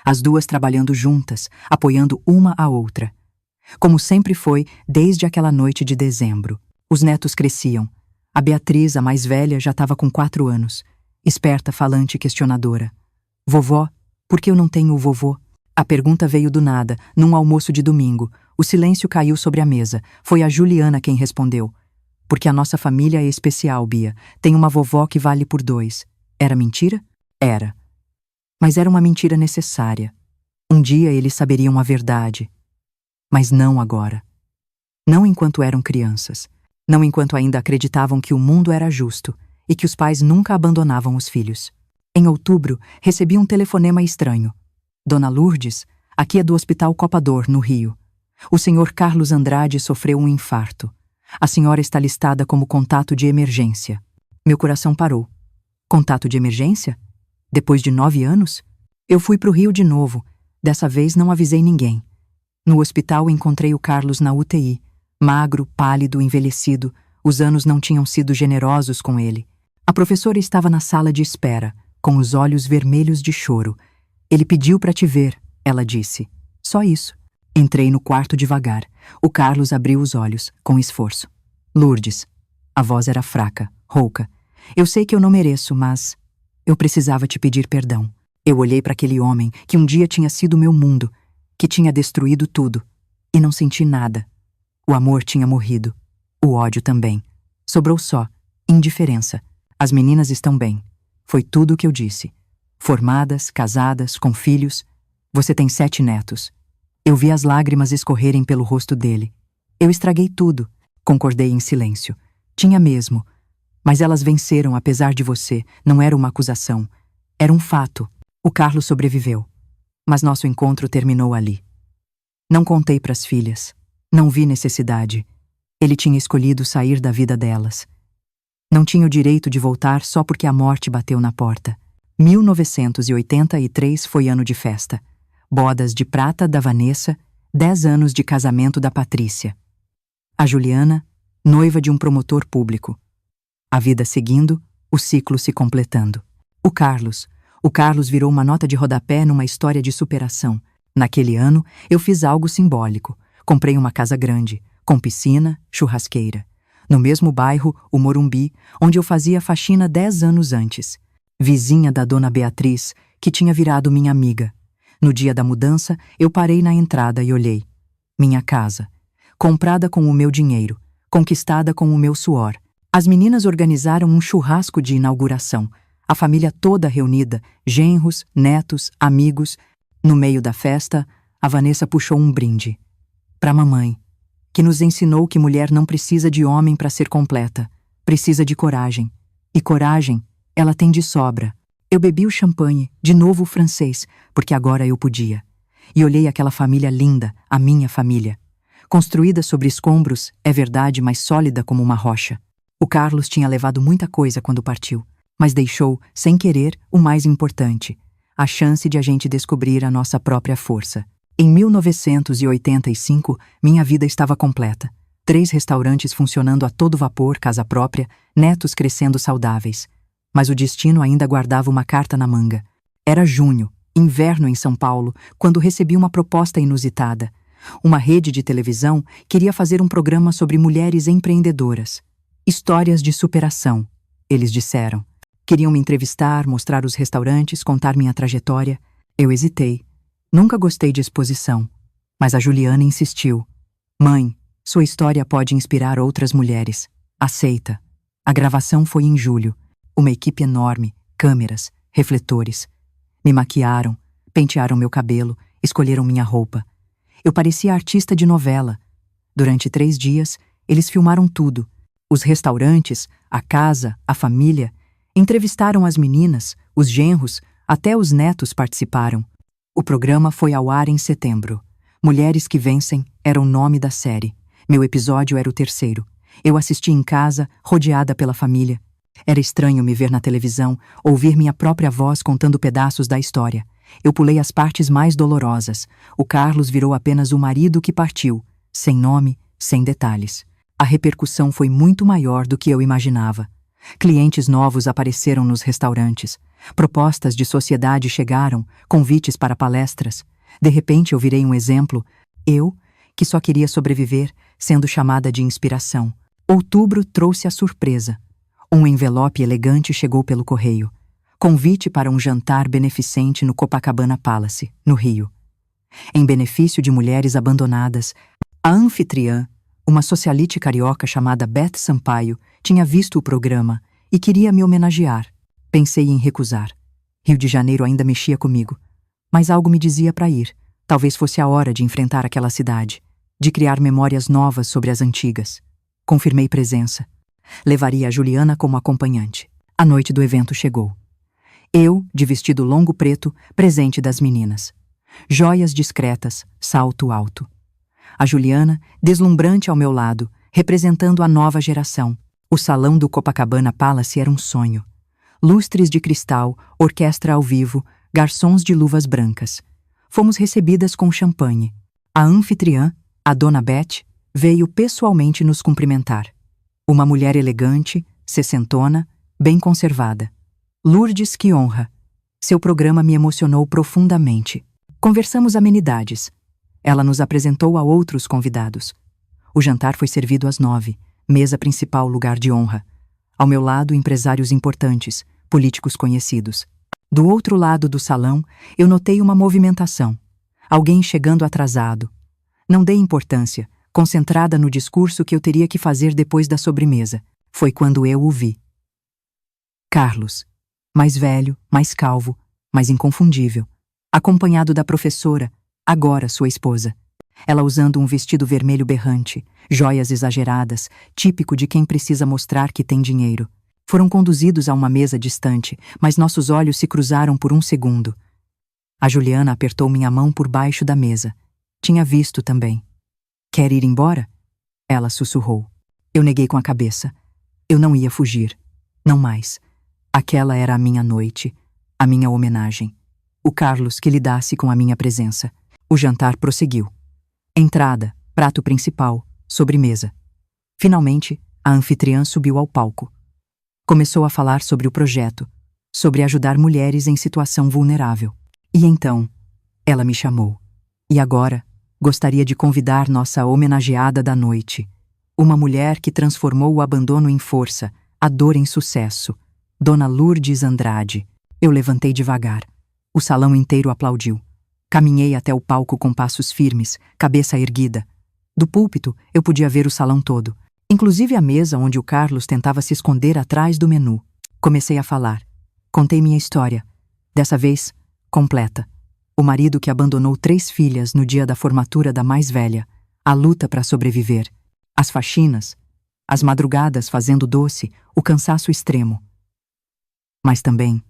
As duas trabalhando juntas, apoiando uma a outra. Como sempre foi desde aquela noite de dezembro. Os netos cresciam. A Beatriz, a mais velha, já estava com 4 anos. Esperta, falante e questionadora. Vovó, por que eu não tenho o vovô? A pergunta veio do nada, num almoço de domingo. O silêncio caiu sobre a mesa. Foi a Juliana quem respondeu. Porque a nossa família é especial, Bia. Tem uma vovó que vale por 2. Era mentira? Era. Mas era uma mentira necessária. Um dia eles saberiam a verdade. Mas não agora. Não enquanto eram crianças. Não enquanto ainda acreditavam que o mundo era justo e que os pais nunca abandonavam os filhos. Em outubro, recebi um telefonema estranho. Dona Lourdes, aqui é do Hospital Copa d'Or, no Rio. O senhor Carlos Andrade sofreu um infarto. A senhora está listada como contato de emergência. Meu coração parou. Contato de emergência? Depois de 9 anos? Eu fui para o Rio de novo. Dessa vez não avisei ninguém. No hospital encontrei o Carlos na UTI. Magro, pálido, envelhecido. Os anos não tinham sido generosos com ele. A professora estava na sala de espera, com os olhos vermelhos de choro. Ele pediu para te ver, ela disse. Só isso. Entrei no quarto devagar. O Carlos abriu os olhos, com esforço. Lourdes. A voz era fraca, rouca. Eu sei que eu não mereço, mas eu precisava te pedir perdão. Eu olhei para aquele homem que um dia tinha sido meu mundo, que tinha destruído tudo, e não senti nada. O amor tinha morrido. O ódio também. Sobrou só indiferença. As meninas estão bem. Foi tudo o que eu disse. Formadas, casadas, com filhos. Você tem 7 netos. Eu vi as lágrimas escorrerem pelo rosto dele. Eu estraguei tudo. Concordei em silêncio. Tinha mesmo. Mas elas venceram apesar de você. Não era uma acusação. Era um fato. O Carlos sobreviveu. Mas nosso encontro terminou ali. Não contei para as filhas. Não vi necessidade. Ele tinha escolhido sair da vida delas. Não tinha o direito de voltar só porque a morte bateu na porta. 1983 foi ano de festa. Bodas de prata da Vanessa, 10 anos de casamento da Patrícia. A Juliana, noiva de um promotor público. A vida seguindo, o ciclo se completando. O Carlos virou uma nota de rodapé numa história de superação. Naquele ano, eu fiz algo simbólico. Comprei uma casa grande, com piscina, churrasqueira. No mesmo bairro, o Morumbi, onde eu fazia faxina 10 anos antes. Vizinha da dona Beatriz, que tinha virado minha amiga. No dia da mudança, eu parei na entrada e olhei. Minha casa. Comprada com o meu dinheiro, conquistada com o meu suor. As meninas organizaram um churrasco de inauguração. A família toda reunida, genros, netos, amigos. No meio da festa, a Vanessa puxou um brinde. Para a mamãe, que nos ensinou que mulher não precisa de homem para ser completa. Precisa de coragem. E coragem, ela tem de sobra. Eu bebi o champanhe, de novo o francês, porque agora eu podia. E olhei aquela família linda, a minha família. Construída sobre escombros, é verdade, mas sólida como uma rocha. O Carlos tinha levado muita coisa quando partiu, mas deixou, sem querer, o mais importante: a chance de a gente descobrir a nossa própria força. Em 1985, minha vida estava completa. 3 restaurantes funcionando a todo vapor, casa própria, netos crescendo saudáveis. Mas o destino ainda guardava uma carta na manga. Era junho, inverno em São Paulo, quando recebi uma proposta inusitada. Uma rede de televisão queria fazer um programa sobre mulheres empreendedoras. Histórias de superação, eles disseram. Queriam me entrevistar, mostrar os restaurantes, contar minha trajetória. Eu hesitei. Nunca gostei de exposição. Mas a Juliana insistiu. Mãe, sua história pode inspirar outras mulheres. Aceita. A gravação foi em julho. Uma equipe enorme, câmeras, refletores. Me maquiaram, pentearam meu cabelo, escolheram minha roupa. Eu parecia artista de novela. Durante 3 dias, eles filmaram tudo. Os restaurantes, a casa, a família. Entrevistaram as meninas, os genros, até os netos participaram. O programa foi ao ar em setembro. Mulheres que Vencem era o nome da série. Meu episódio era o 3º. Eu assisti em casa, rodeada pela família. Era estranho me ver na televisão, ouvir minha própria voz contando pedaços da história. Eu pulei as partes mais dolorosas. O Carlos virou apenas o marido que partiu, sem nome, sem detalhes. A repercussão foi muito maior do que eu imaginava. Clientes novos apareceram nos restaurantes. Propostas de sociedade chegaram, convites para palestras. De repente eu virei um exemplo. Eu, que só queria sobreviver, sendo chamada de inspiração. Outubro trouxe a surpresa. Um envelope elegante chegou pelo correio. Convite para um jantar beneficente no Copacabana Palace, no Rio. Em benefício de mulheres abandonadas, a anfitriã, uma socialite carioca chamada Beth Sampaio, tinha visto o programa e queria me homenagear. Pensei em recusar. Rio de Janeiro ainda mexia comigo. Mas algo me dizia para ir. Talvez fosse a hora de enfrentar aquela cidade, de criar memórias novas sobre as antigas. Confirmei presença. Levaria a Juliana como acompanhante. A noite do evento chegou. Eu, de vestido longo preto, presente das meninas. Joias discretas, salto alto. A Juliana, deslumbrante ao meu lado, representando a nova geração. O salão do Copacabana Palace era um sonho. Lustres de cristal, orquestra ao vivo, garçons de luvas brancas. Fomos recebidas com champanhe. A anfitriã, a dona Beth, veio pessoalmente nos cumprimentar. Uma mulher elegante, sessentona, bem conservada. Lourdes, que honra! Seu programa me emocionou profundamente. Conversamos amenidades. Ela nos apresentou a outros convidados. O jantar foi servido às 9, mesa principal, lugar de honra. Ao meu lado, empresários importantes, políticos conhecidos. Do outro lado do salão, eu notei uma movimentação. Alguém chegando atrasado. Não dei importância, concentrada no discurso que eu teria que fazer depois da sobremesa. Foi quando eu o vi. Carlos. Mais velho, mais calvo, mas inconfundível. Acompanhado da professora, agora sua esposa. Ela usando um vestido vermelho berrante, joias exageradas, típico de quem precisa mostrar que tem dinheiro. Foram conduzidos a uma mesa distante, mas nossos olhos se cruzaram por um segundo. A Juliana apertou minha mão por baixo da mesa. Tinha visto também. Quer ir embora? Ela sussurrou. Eu neguei com a cabeça. Eu não ia fugir. Não mais. Aquela era a minha noite, a minha homenagem. O Carlos que lidasse com a minha presença. O jantar prosseguiu. Entrada, prato principal, sobremesa. Finalmente, a anfitriã subiu ao palco. Começou a falar sobre o projeto, sobre ajudar mulheres em situação vulnerável. E então, ela me chamou. E agora, gostaria de convidar nossa homenageada da noite. Uma mulher que transformou o abandono em força, a dor em sucesso. Dona Lourdes Andrade. Eu levantei devagar. O salão inteiro aplaudiu. Caminhei até o palco com passos firmes, cabeça erguida. Do púlpito, eu podia ver o salão todo, inclusive a mesa onde o Carlos tentava se esconder atrás do menu. Comecei a falar. Contei minha história. Dessa vez, completa. O marido que abandonou 3 filhas no dia da formatura da mais velha. A luta para sobreviver. As faxinas. As madrugadas fazendo doce. O cansaço extremo. Mas também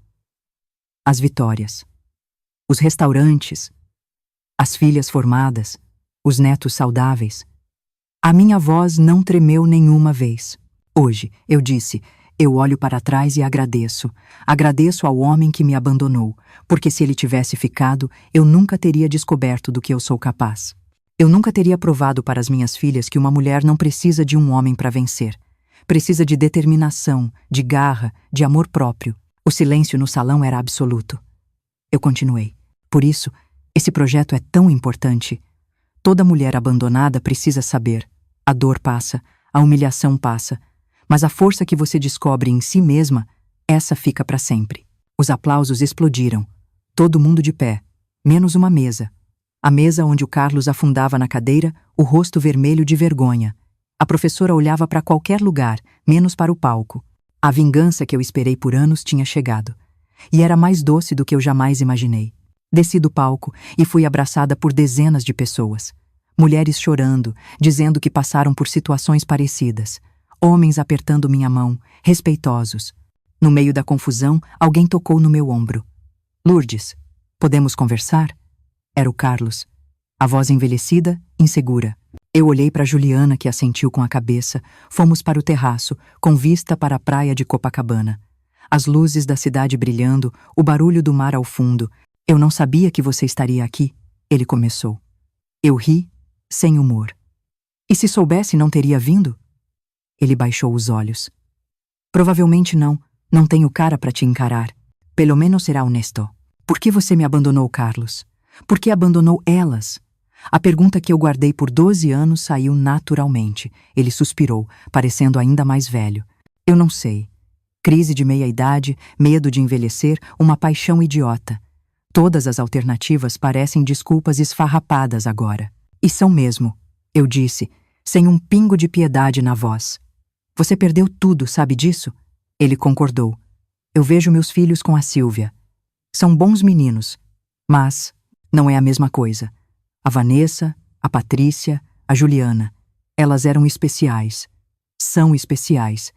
as vitórias. Os restaurantes. As filhas formadas. Os netos saudáveis. A minha voz não tremeu nenhuma vez. Hoje, eu disse, eu olho para trás e agradeço. Agradeço ao homem que me abandonou, porque se ele tivesse ficado, eu nunca teria descoberto do que eu sou capaz. Eu nunca teria provado para as minhas filhas que uma mulher não precisa de um homem para vencer. Precisa de determinação, de garra, de amor próprio. O silêncio no salão era absoluto. Eu continuei. Por isso, esse projeto é tão importante. Toda mulher abandonada precisa saber. A dor passa, a humilhação passa, mas a força que você descobre em si mesma, essa fica para sempre. Os aplausos explodiram. Todo mundo de pé, menos uma mesa. A mesa onde o Carlos afundava na cadeira, o rosto vermelho de vergonha. A professora olhava para qualquer lugar, menos para o palco. A vingança que eu esperei por anos tinha chegado. E era mais doce do que eu jamais imaginei. Desci do palco e fui abraçada por dezenas de pessoas. Mulheres chorando, dizendo que passaram por situações parecidas. Homens apertando minha mão, respeitosos. No meio da confusão, alguém tocou no meu ombro. Lourdes, podemos conversar? Era o Carlos. A voz envelhecida, insegura. Eu olhei para Juliana, que assentiu com a cabeça. Fomos para o terraço, com vista para a praia de Copacabana. As luzes da cidade brilhando, o barulho do mar ao fundo. Eu não sabia que você estaria aqui, ele começou. Eu ri, sem humor. E se soubesse, não teria vindo? Ele baixou os olhos. Provavelmente não tenho cara para te encarar. Pelo menos será honesto. Por que você me abandonou, Carlos? Por que abandonou elas? A pergunta que eu guardei por 12 anos saiu naturalmente. Ele suspirou, parecendo ainda mais velho. Eu não sei. Crise de meia-idade, medo de envelhecer, uma paixão idiota. Todas as alternativas parecem desculpas esfarrapadas agora. E são mesmo, eu disse, sem um pingo de piedade na voz. Você perdeu tudo, sabe disso? Ele concordou. Eu vejo meus filhos com a Sílvia. São bons meninos, mas não é a mesma coisa. A Vanessa, a Patrícia, a Juliana. Elas eram especiais. São especiais.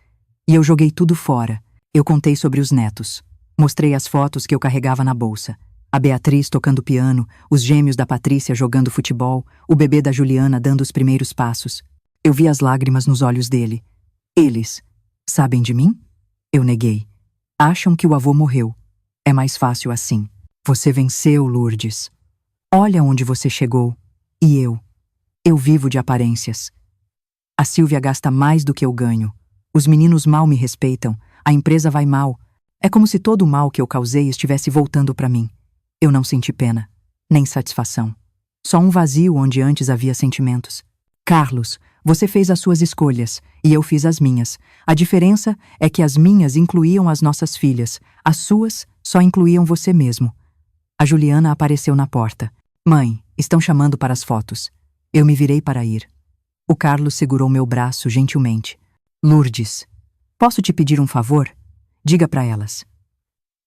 E eu joguei tudo fora. Eu contei sobre os netos. Mostrei as fotos que eu carregava na bolsa. A Beatriz tocando piano, os gêmeos da Patrícia jogando futebol, o bebê da Juliana dando os primeiros passos. Eu vi as lágrimas nos olhos dele. Eles sabem de mim? Eu neguei. Acham que o avô morreu. É mais fácil assim. Você venceu, Lourdes. Olha onde você chegou. E eu? Eu vivo de aparências. A Sílvia gasta mais do que eu ganho. Os meninos mal me respeitam. A empresa vai mal. É como se todo o mal que eu causei estivesse voltando para mim. Eu não senti pena, nem satisfação. Só um vazio onde antes havia sentimentos. Carlos, você fez as suas escolhas e eu fiz as minhas. A diferença é que as minhas incluíam as nossas filhas. As suas só incluíam você mesmo. A Juliana apareceu na porta. Mãe, estão chamando para as fotos. Eu me virei para ir. O Carlos segurou meu braço gentilmente. Lourdes, posso te pedir um favor? Diga para elas.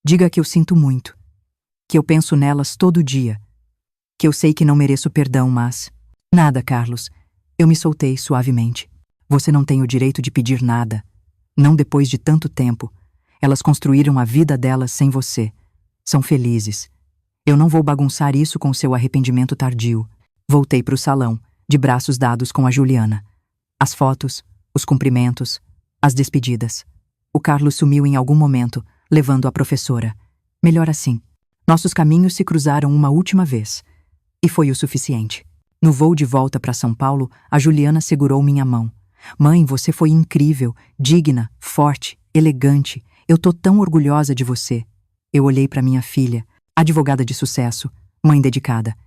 Diga que eu sinto muito. Que eu penso nelas todo dia. Que eu sei que não mereço perdão, mas... Nada, Carlos. Eu me soltei suavemente. Você não tem o direito de pedir nada. Não depois de tanto tempo. Elas construíram a vida delas sem você. São felizes. Eu não vou bagunçar isso com seu arrependimento tardio. Voltei para o salão, de braços dados com a Juliana. As fotos, os cumprimentos, as despedidas. O Carlos sumiu em algum momento, levando a professora. Melhor assim. Nossos caminhos se cruzaram uma última vez. E foi o suficiente. No voo de volta para São Paulo, a Juliana segurou minha mão. Mãe, você foi incrível, digna, forte, elegante. Eu tô tão orgulhosa de você. Eu olhei para minha filha, advogada de sucesso, mãe dedicada.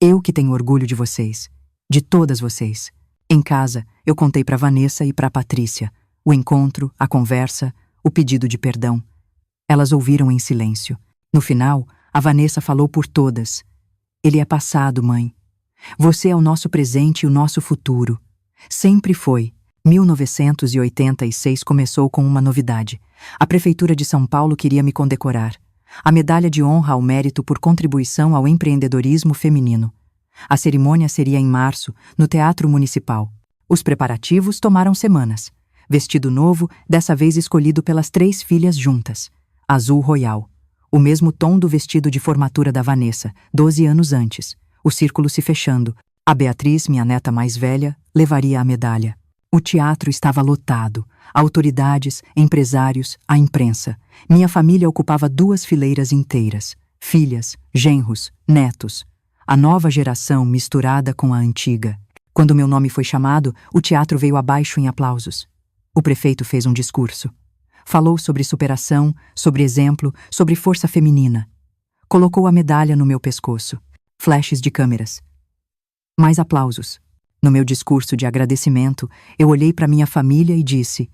Eu que tenho orgulho de vocês. De todas vocês. Em casa, eu contei para Vanessa e para Patrícia. O encontro, a conversa, o pedido de perdão. Elas ouviram em silêncio. No final, a Vanessa falou por todas. Ele é passado, mãe. Você é o nosso presente e o nosso futuro. Sempre foi. 1986 começou com uma novidade. A Prefeitura de São Paulo queria me condecorar. A medalha de honra ao mérito por contribuição ao empreendedorismo feminino. A cerimônia seria em março, no Teatro Municipal. Os preparativos tomaram semanas. Vestido novo, dessa vez escolhido pelas 3 filhas juntas. Azul royal. O mesmo tom do vestido de formatura da Vanessa, 12 anos antes. O círculo se fechando. A Beatriz, minha neta mais velha, levaria a medalha. O teatro estava lotado. Autoridades, empresários, a imprensa. Minha família ocupava 2 fileiras inteiras. Filhas, genros, netos. A nova geração misturada com a antiga. Quando meu nome foi chamado, o teatro veio abaixo em aplausos. O prefeito fez um discurso. Falou sobre superação, sobre exemplo, sobre força feminina. Colocou a medalha no meu pescoço. Flashes de câmeras. Mais aplausos. No meu discurso de agradecimento, eu olhei para minha família e disse: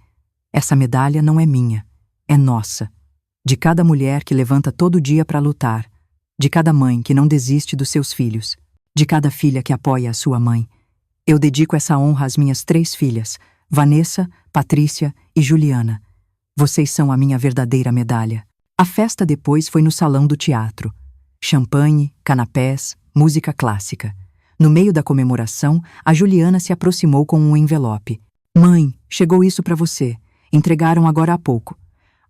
essa medalha não é minha, é nossa. De cada mulher que levanta todo dia para lutar. De cada mãe que não desiste dos seus filhos. De cada filha que apoia a sua mãe. Eu dedico essa honra às minhas 3 filhas, Vanessa, Patrícia e Juliana. Vocês são a minha verdadeira medalha. A festa depois foi no salão do teatro. Champanhe, canapés, música clássica. No meio da comemoração, a Juliana se aproximou com um envelope. Mãe, chegou isso para você. Entregaram agora há pouco.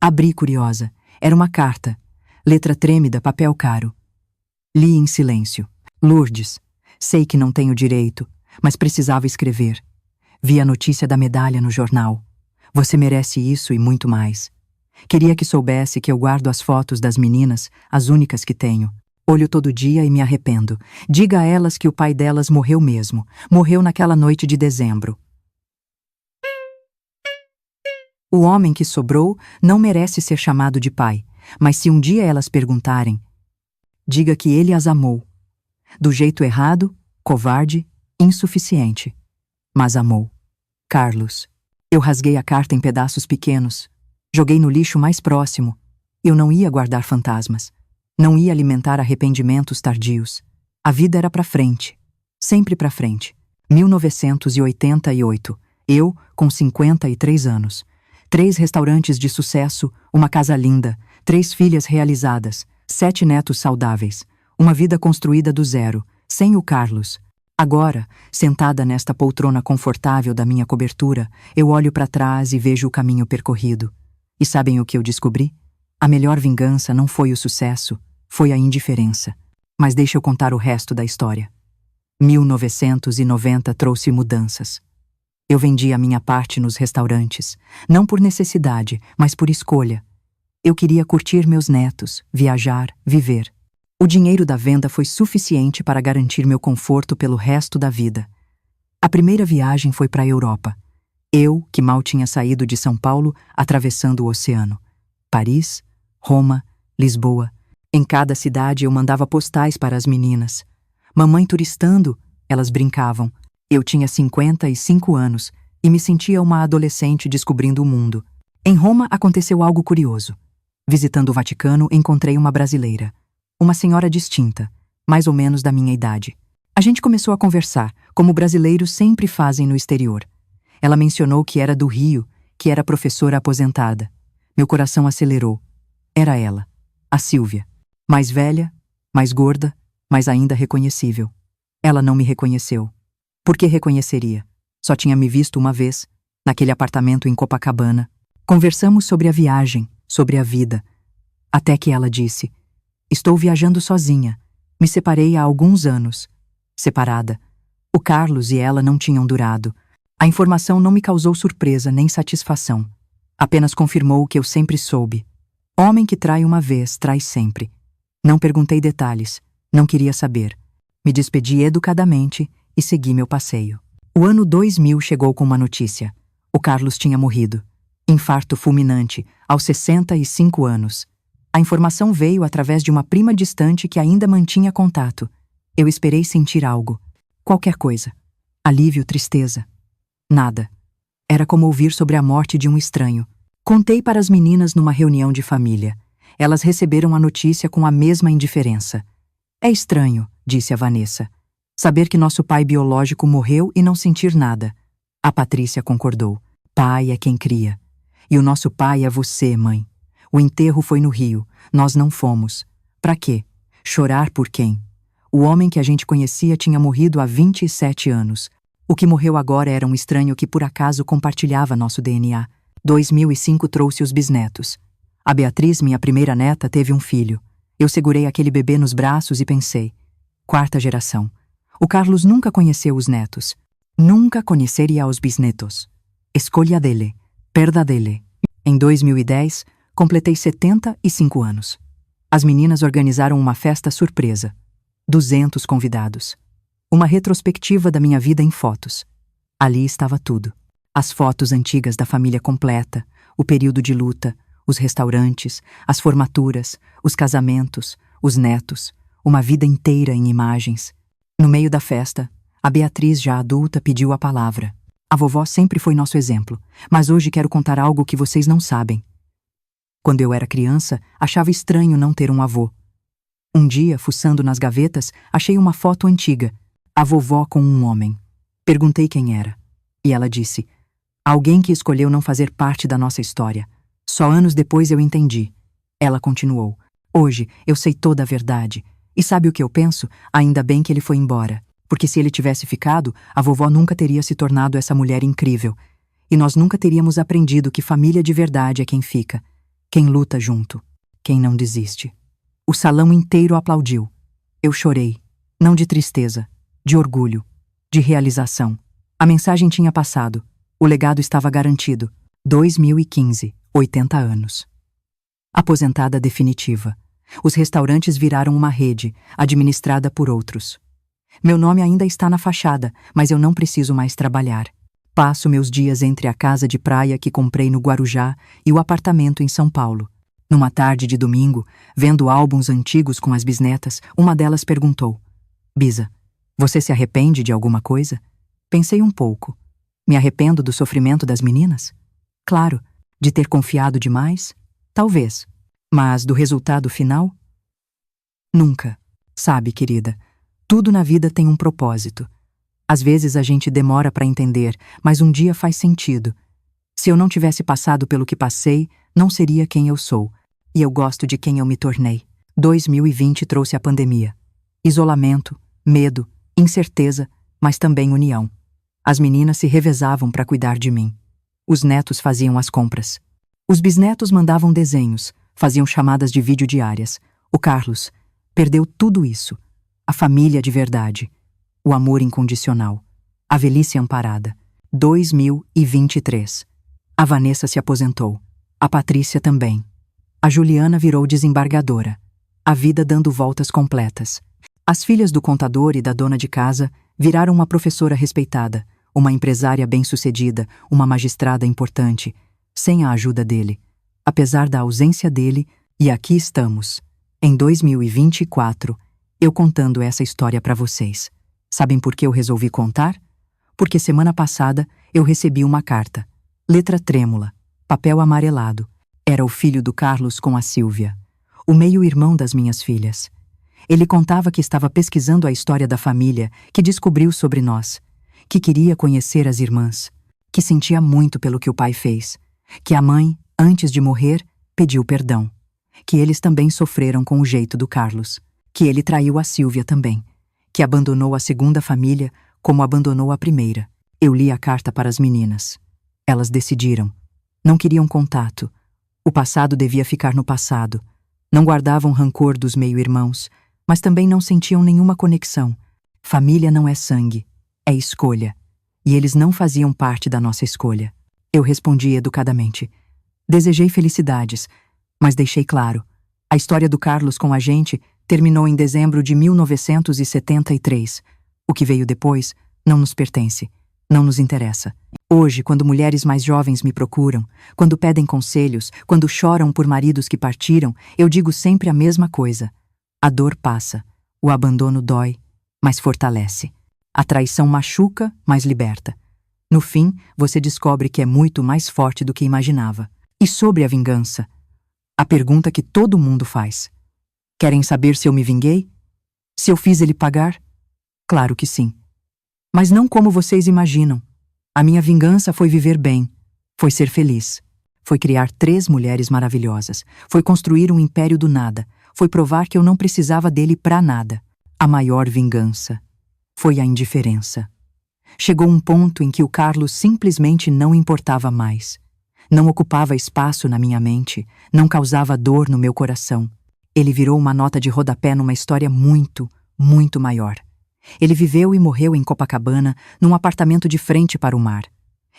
Abri curiosa. Era uma carta. Letra trêmida, papel caro. Li em silêncio. Lourdes, sei que não tenho direito, mas precisava escrever. Vi a notícia da medalha no jornal. Você merece isso e muito mais. Queria que soubesse que eu guardo as fotos das meninas, as únicas que tenho. Olho todo dia e me arrependo. Diga a elas que o pai delas morreu mesmo. Morreu naquela noite de dezembro. O homem que sobrou não merece ser chamado de pai, mas se um dia elas perguntarem, diga que ele as amou. Do jeito errado, covarde, insuficiente. Mas amou. Carlos. Eu rasguei a carta em pedaços pequenos. Joguei no lixo mais próximo. Eu não ia guardar fantasmas. Não ia alimentar arrependimentos tardios. A vida era pra frente. Sempre pra frente. 1988. Eu, com 53 anos. 3 restaurantes de sucesso, uma casa linda, 3 filhas realizadas, 7 netos saudáveis. Uma vida construída do zero, sem o Carlos. Agora, sentada nesta poltrona confortável da minha cobertura, eu olho para trás e vejo o caminho percorrido. E sabem o que eu descobri? A melhor vingança não foi o sucesso, foi a indiferença. Mas deixa eu contar o resto da história. 1990 trouxe mudanças. Eu vendi a minha parte nos restaurantes, não por necessidade, mas por escolha. Eu queria curtir meus netos, viajar, viver. O dinheiro da venda foi suficiente para garantir meu conforto pelo resto da vida. A primeira viagem foi para a Europa. Eu, que mal tinha saído de São Paulo, atravessando o oceano. Paris, Roma, Lisboa. Em cada cidade eu mandava postais para as meninas. Mamãe turistando, elas brincavam. Eu tinha 55 anos e me sentia uma adolescente descobrindo o mundo. Em Roma aconteceu algo curioso. Visitando o Vaticano, encontrei uma brasileira. Uma senhora distinta, mais ou menos da minha idade. A gente começou a conversar, como brasileiros sempre fazem no exterior. Ela mencionou que era do Rio, que era professora aposentada. Meu coração acelerou. Era ela, a Sílvia. Mais velha, mais gorda, mas ainda reconhecível. Ela não me reconheceu. Por que reconheceria? Só tinha me visto uma vez, naquele apartamento em Copacabana. Conversamos sobre a viagem, sobre a vida. Até que ela disse: estou viajando sozinha. Me separei há alguns anos. Separada. O Carlos e ela não tinham durado. A informação não me causou surpresa nem satisfação. Apenas confirmou o que eu sempre soube. Homem que trai uma vez, trai sempre. Não perguntei detalhes. Não queria saber. Me despedi educadamente e segui meu passeio. O ano 2000 chegou com uma notícia. O Carlos tinha morrido. Infarto fulminante, aos 65 anos. A informação veio através de uma prima distante que ainda mantinha contato. Eu esperei sentir algo. Qualquer coisa. Alívio, tristeza. Nada. Era como ouvir sobre a morte de um estranho. Contei para as meninas numa reunião de família. Elas receberam a notícia com a mesma indiferença. É estranho, disse a Vanessa. Saber que nosso pai biológico morreu e não sentir nada. A Patrícia concordou. Pai é quem cria. E o nosso pai é você, mãe. O enterro foi no Rio. Nós não fomos. Pra quê? Chorar por quem? O homem que a gente conhecia tinha morrido há 27 anos. O que morreu agora era um estranho que por acaso compartilhava nosso DNA. 2005 trouxe os bisnetos. A Beatriz, minha primeira neta, teve um filho. Eu segurei aquele bebê nos braços e pensei. Quarta geração. O Carlos nunca conheceu os netos. Nunca conheceria os bisnetos. Escolha dele. Perda dele. Em 2010, completei 75 anos. As meninas organizaram uma festa surpresa. 200 convidados. Uma retrospectiva da minha vida em fotos. Ali estava tudo. As fotos antigas da família completa, o período de luta, os restaurantes, as formaturas, os casamentos, os netos, uma vida inteira em imagens. No meio da festa, a Beatriz, já adulta, pediu a palavra. A vovó sempre foi nosso exemplo, mas hoje quero contar algo que vocês não sabem. Quando eu era criança, achava estranho não ter um avô. Um dia, fuçando nas gavetas, achei uma foto antiga, a vovó com um homem. Perguntei quem era. E ela disse, alguém que escolheu não fazer parte da nossa história. Só anos depois eu entendi. Ela continuou, hoje eu sei toda a verdade. E sabe o que eu penso? Ainda bem que ele foi embora. Porque se ele tivesse ficado, a vovó nunca teria se tornado essa mulher incrível. E nós nunca teríamos aprendido que família de verdade é quem fica. Quem luta junto. Quem não desiste. O salão inteiro aplaudiu. Eu chorei. Não de tristeza. De orgulho. De realização. A mensagem tinha passado. O legado estava garantido. 2015, 80 anos. Aposentada definitiva. Os restaurantes viraram uma rede, administrada por outros. Meu nome ainda está na fachada, mas eu não preciso mais trabalhar. Passo meus dias entre a casa de praia que comprei no Guarujá e o apartamento em São Paulo. Numa tarde de domingo, vendo álbuns antigos com as bisnetas, uma delas perguntou: Bisa, você se arrepende de alguma coisa? Pensei um pouco. Me arrependo do sofrimento das meninas? Claro. De ter confiado demais? Talvez. Mas do resultado final? Nunca. Sabe, querida, tudo na vida tem um propósito. Às vezes a gente demora para entender, mas um dia faz sentido. Se eu não tivesse passado pelo que passei, não seria quem eu sou. E eu gosto de quem eu me tornei. 2020 trouxe a pandemia. Isolamento, medo, incerteza, mas também união. As meninas se revezavam para cuidar de mim. Os netos faziam as compras. Os bisnetos mandavam desenhos, faziam chamadas de vídeo diárias. O Carlos perdeu tudo isso. A família de verdade. O amor incondicional. A velhice amparada. 2023. A Vanessa se aposentou. A Patrícia também. A Juliana virou desembargadora. A vida dando voltas completas. As filhas do contador e da dona de casa viraram uma professora respeitada, uma empresária bem-sucedida, uma magistrada importante, sem a ajuda dele. Apesar da ausência dele, e aqui estamos, em 2024, eu contando essa história para vocês. Sabem por que eu resolvi contar? Porque semana passada eu recebi uma carta. Letra trêmula, papel amarelado. Era o filho do Carlos com a Silvia, o meio-irmão das minhas filhas. Ele contava que estava pesquisando a história da família, que descobriu sobre nós, que queria conhecer as irmãs, que sentia muito pelo que o pai fez, que a mãe, antes de morrer, pediu perdão, que eles também sofreram com o jeito do Carlos, que ele traiu a Silvia também, que abandonou a segunda família como abandonou a primeira. Eu li a carta para as meninas. Elas decidiram. Não queriam contato. O passado devia ficar no passado. Não guardavam rancor dos meio-irmãos, mas também não sentiam nenhuma conexão. Família não é sangue, é escolha. E eles não faziam parte da nossa escolha. Eu respondi educadamente. Desejei felicidades, mas deixei claro. A história do Carlos com a gente terminou em dezembro de 1973. O que veio depois não nos pertence, não nos interessa. Hoje, quando mulheres mais jovens me procuram, quando pedem conselhos, quando choram por maridos que partiram, eu digo sempre a mesma coisa. A dor passa, o abandono dói, mas fortalece. A traição machuca, mas liberta. No fim, você descobre que é muito mais forte do que imaginava. E sobre a vingança? A pergunta que todo mundo faz. Querem saber se eu me vinguei? Se eu fiz ele pagar? Claro que sim. Mas não como vocês imaginam. A minha vingança foi viver bem, foi ser feliz. Foi criar 3 mulheres maravilhosas, foi construir um império do nada, foi provar que eu não precisava dele pra nada. A maior vingança foi a indiferença. Chegou um ponto em que o Carlos simplesmente não importava mais. Não ocupava espaço na minha mente, não causava dor no meu coração. Ele virou uma nota de rodapé numa história muito, muito maior. Ele viveu e morreu em Copacabana, num apartamento de frente para o mar.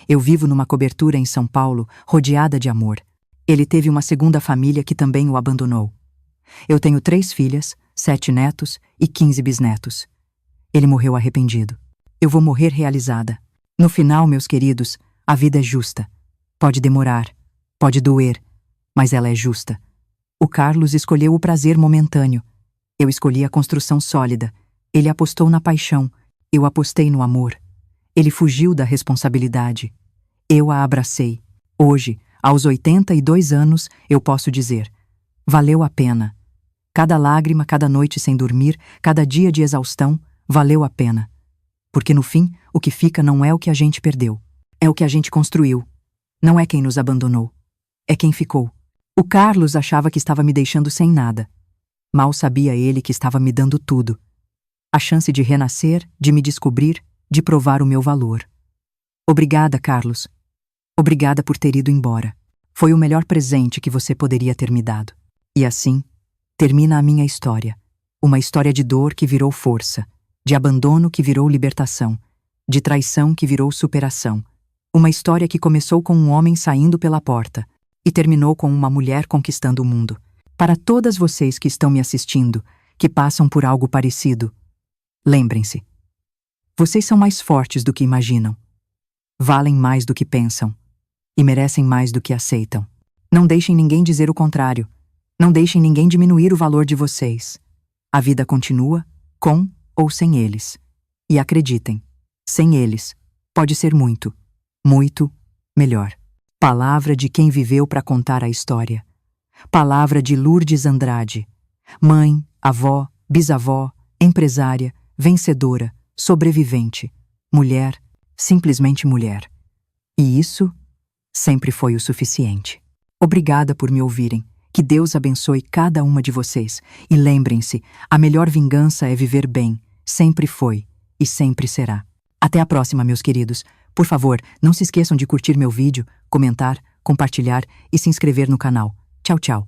Eu vivo numa cobertura em São Paulo, rodeada de amor. Ele teve uma segunda família que também o abandonou. Eu tenho 3 filhas, 7 netos e 15 bisnetos. Ele morreu arrependido. Eu vou morrer realizada. No final, meus queridos, a vida é justa. Pode demorar, pode doer, mas ela é justa. O Carlos escolheu o prazer momentâneo. Eu escolhi a construção sólida. Ele apostou na paixão. Eu apostei no amor. Ele fugiu da responsabilidade. Eu a abracei. Hoje, aos 82 anos, eu posso dizer: valeu a pena. Cada lágrima, cada noite sem dormir, cada dia de exaustão, valeu a pena. Porque no fim, o que fica não é o que a gente perdeu. É o que a gente construiu. Não é quem nos abandonou. É quem ficou. O Carlos achava que estava me deixando sem nada. Mal sabia ele que estava me dando tudo. A chance de renascer, de me descobrir, de provar o meu valor. Obrigada, Carlos. Obrigada por ter ido embora. Foi o melhor presente que você poderia ter me dado. E assim, termina a minha história. Uma história de dor que virou força, de abandono que virou libertação, de traição que virou superação. Uma história que começou com um homem saindo pela porta e terminou com uma mulher conquistando o mundo. Para todas vocês que estão me assistindo, que passam por algo parecido, lembrem-se. Vocês são mais fortes do que imaginam. Valem mais do que pensam. E merecem mais do que aceitam. Não deixem ninguém dizer o contrário. Não deixem ninguém diminuir o valor de vocês. A vida continua, com ou sem eles. E acreditem, sem eles, pode ser muito, muito melhor. Palavra de quem viveu para contar a história. Palavra de Lourdes Andrade. Mãe, avó, bisavó, empresária, vencedora, sobrevivente, mulher, simplesmente mulher. E isso sempre foi o suficiente. Obrigada por me ouvirem. Que Deus abençoe cada uma de vocês. E lembrem-se, a melhor vingança é viver bem. Sempre foi e sempre será. Até a próxima, meus queridos. Por favor, não se esqueçam de curtir meu vídeo, comentar, compartilhar e se inscrever no canal. Tchau, tchau.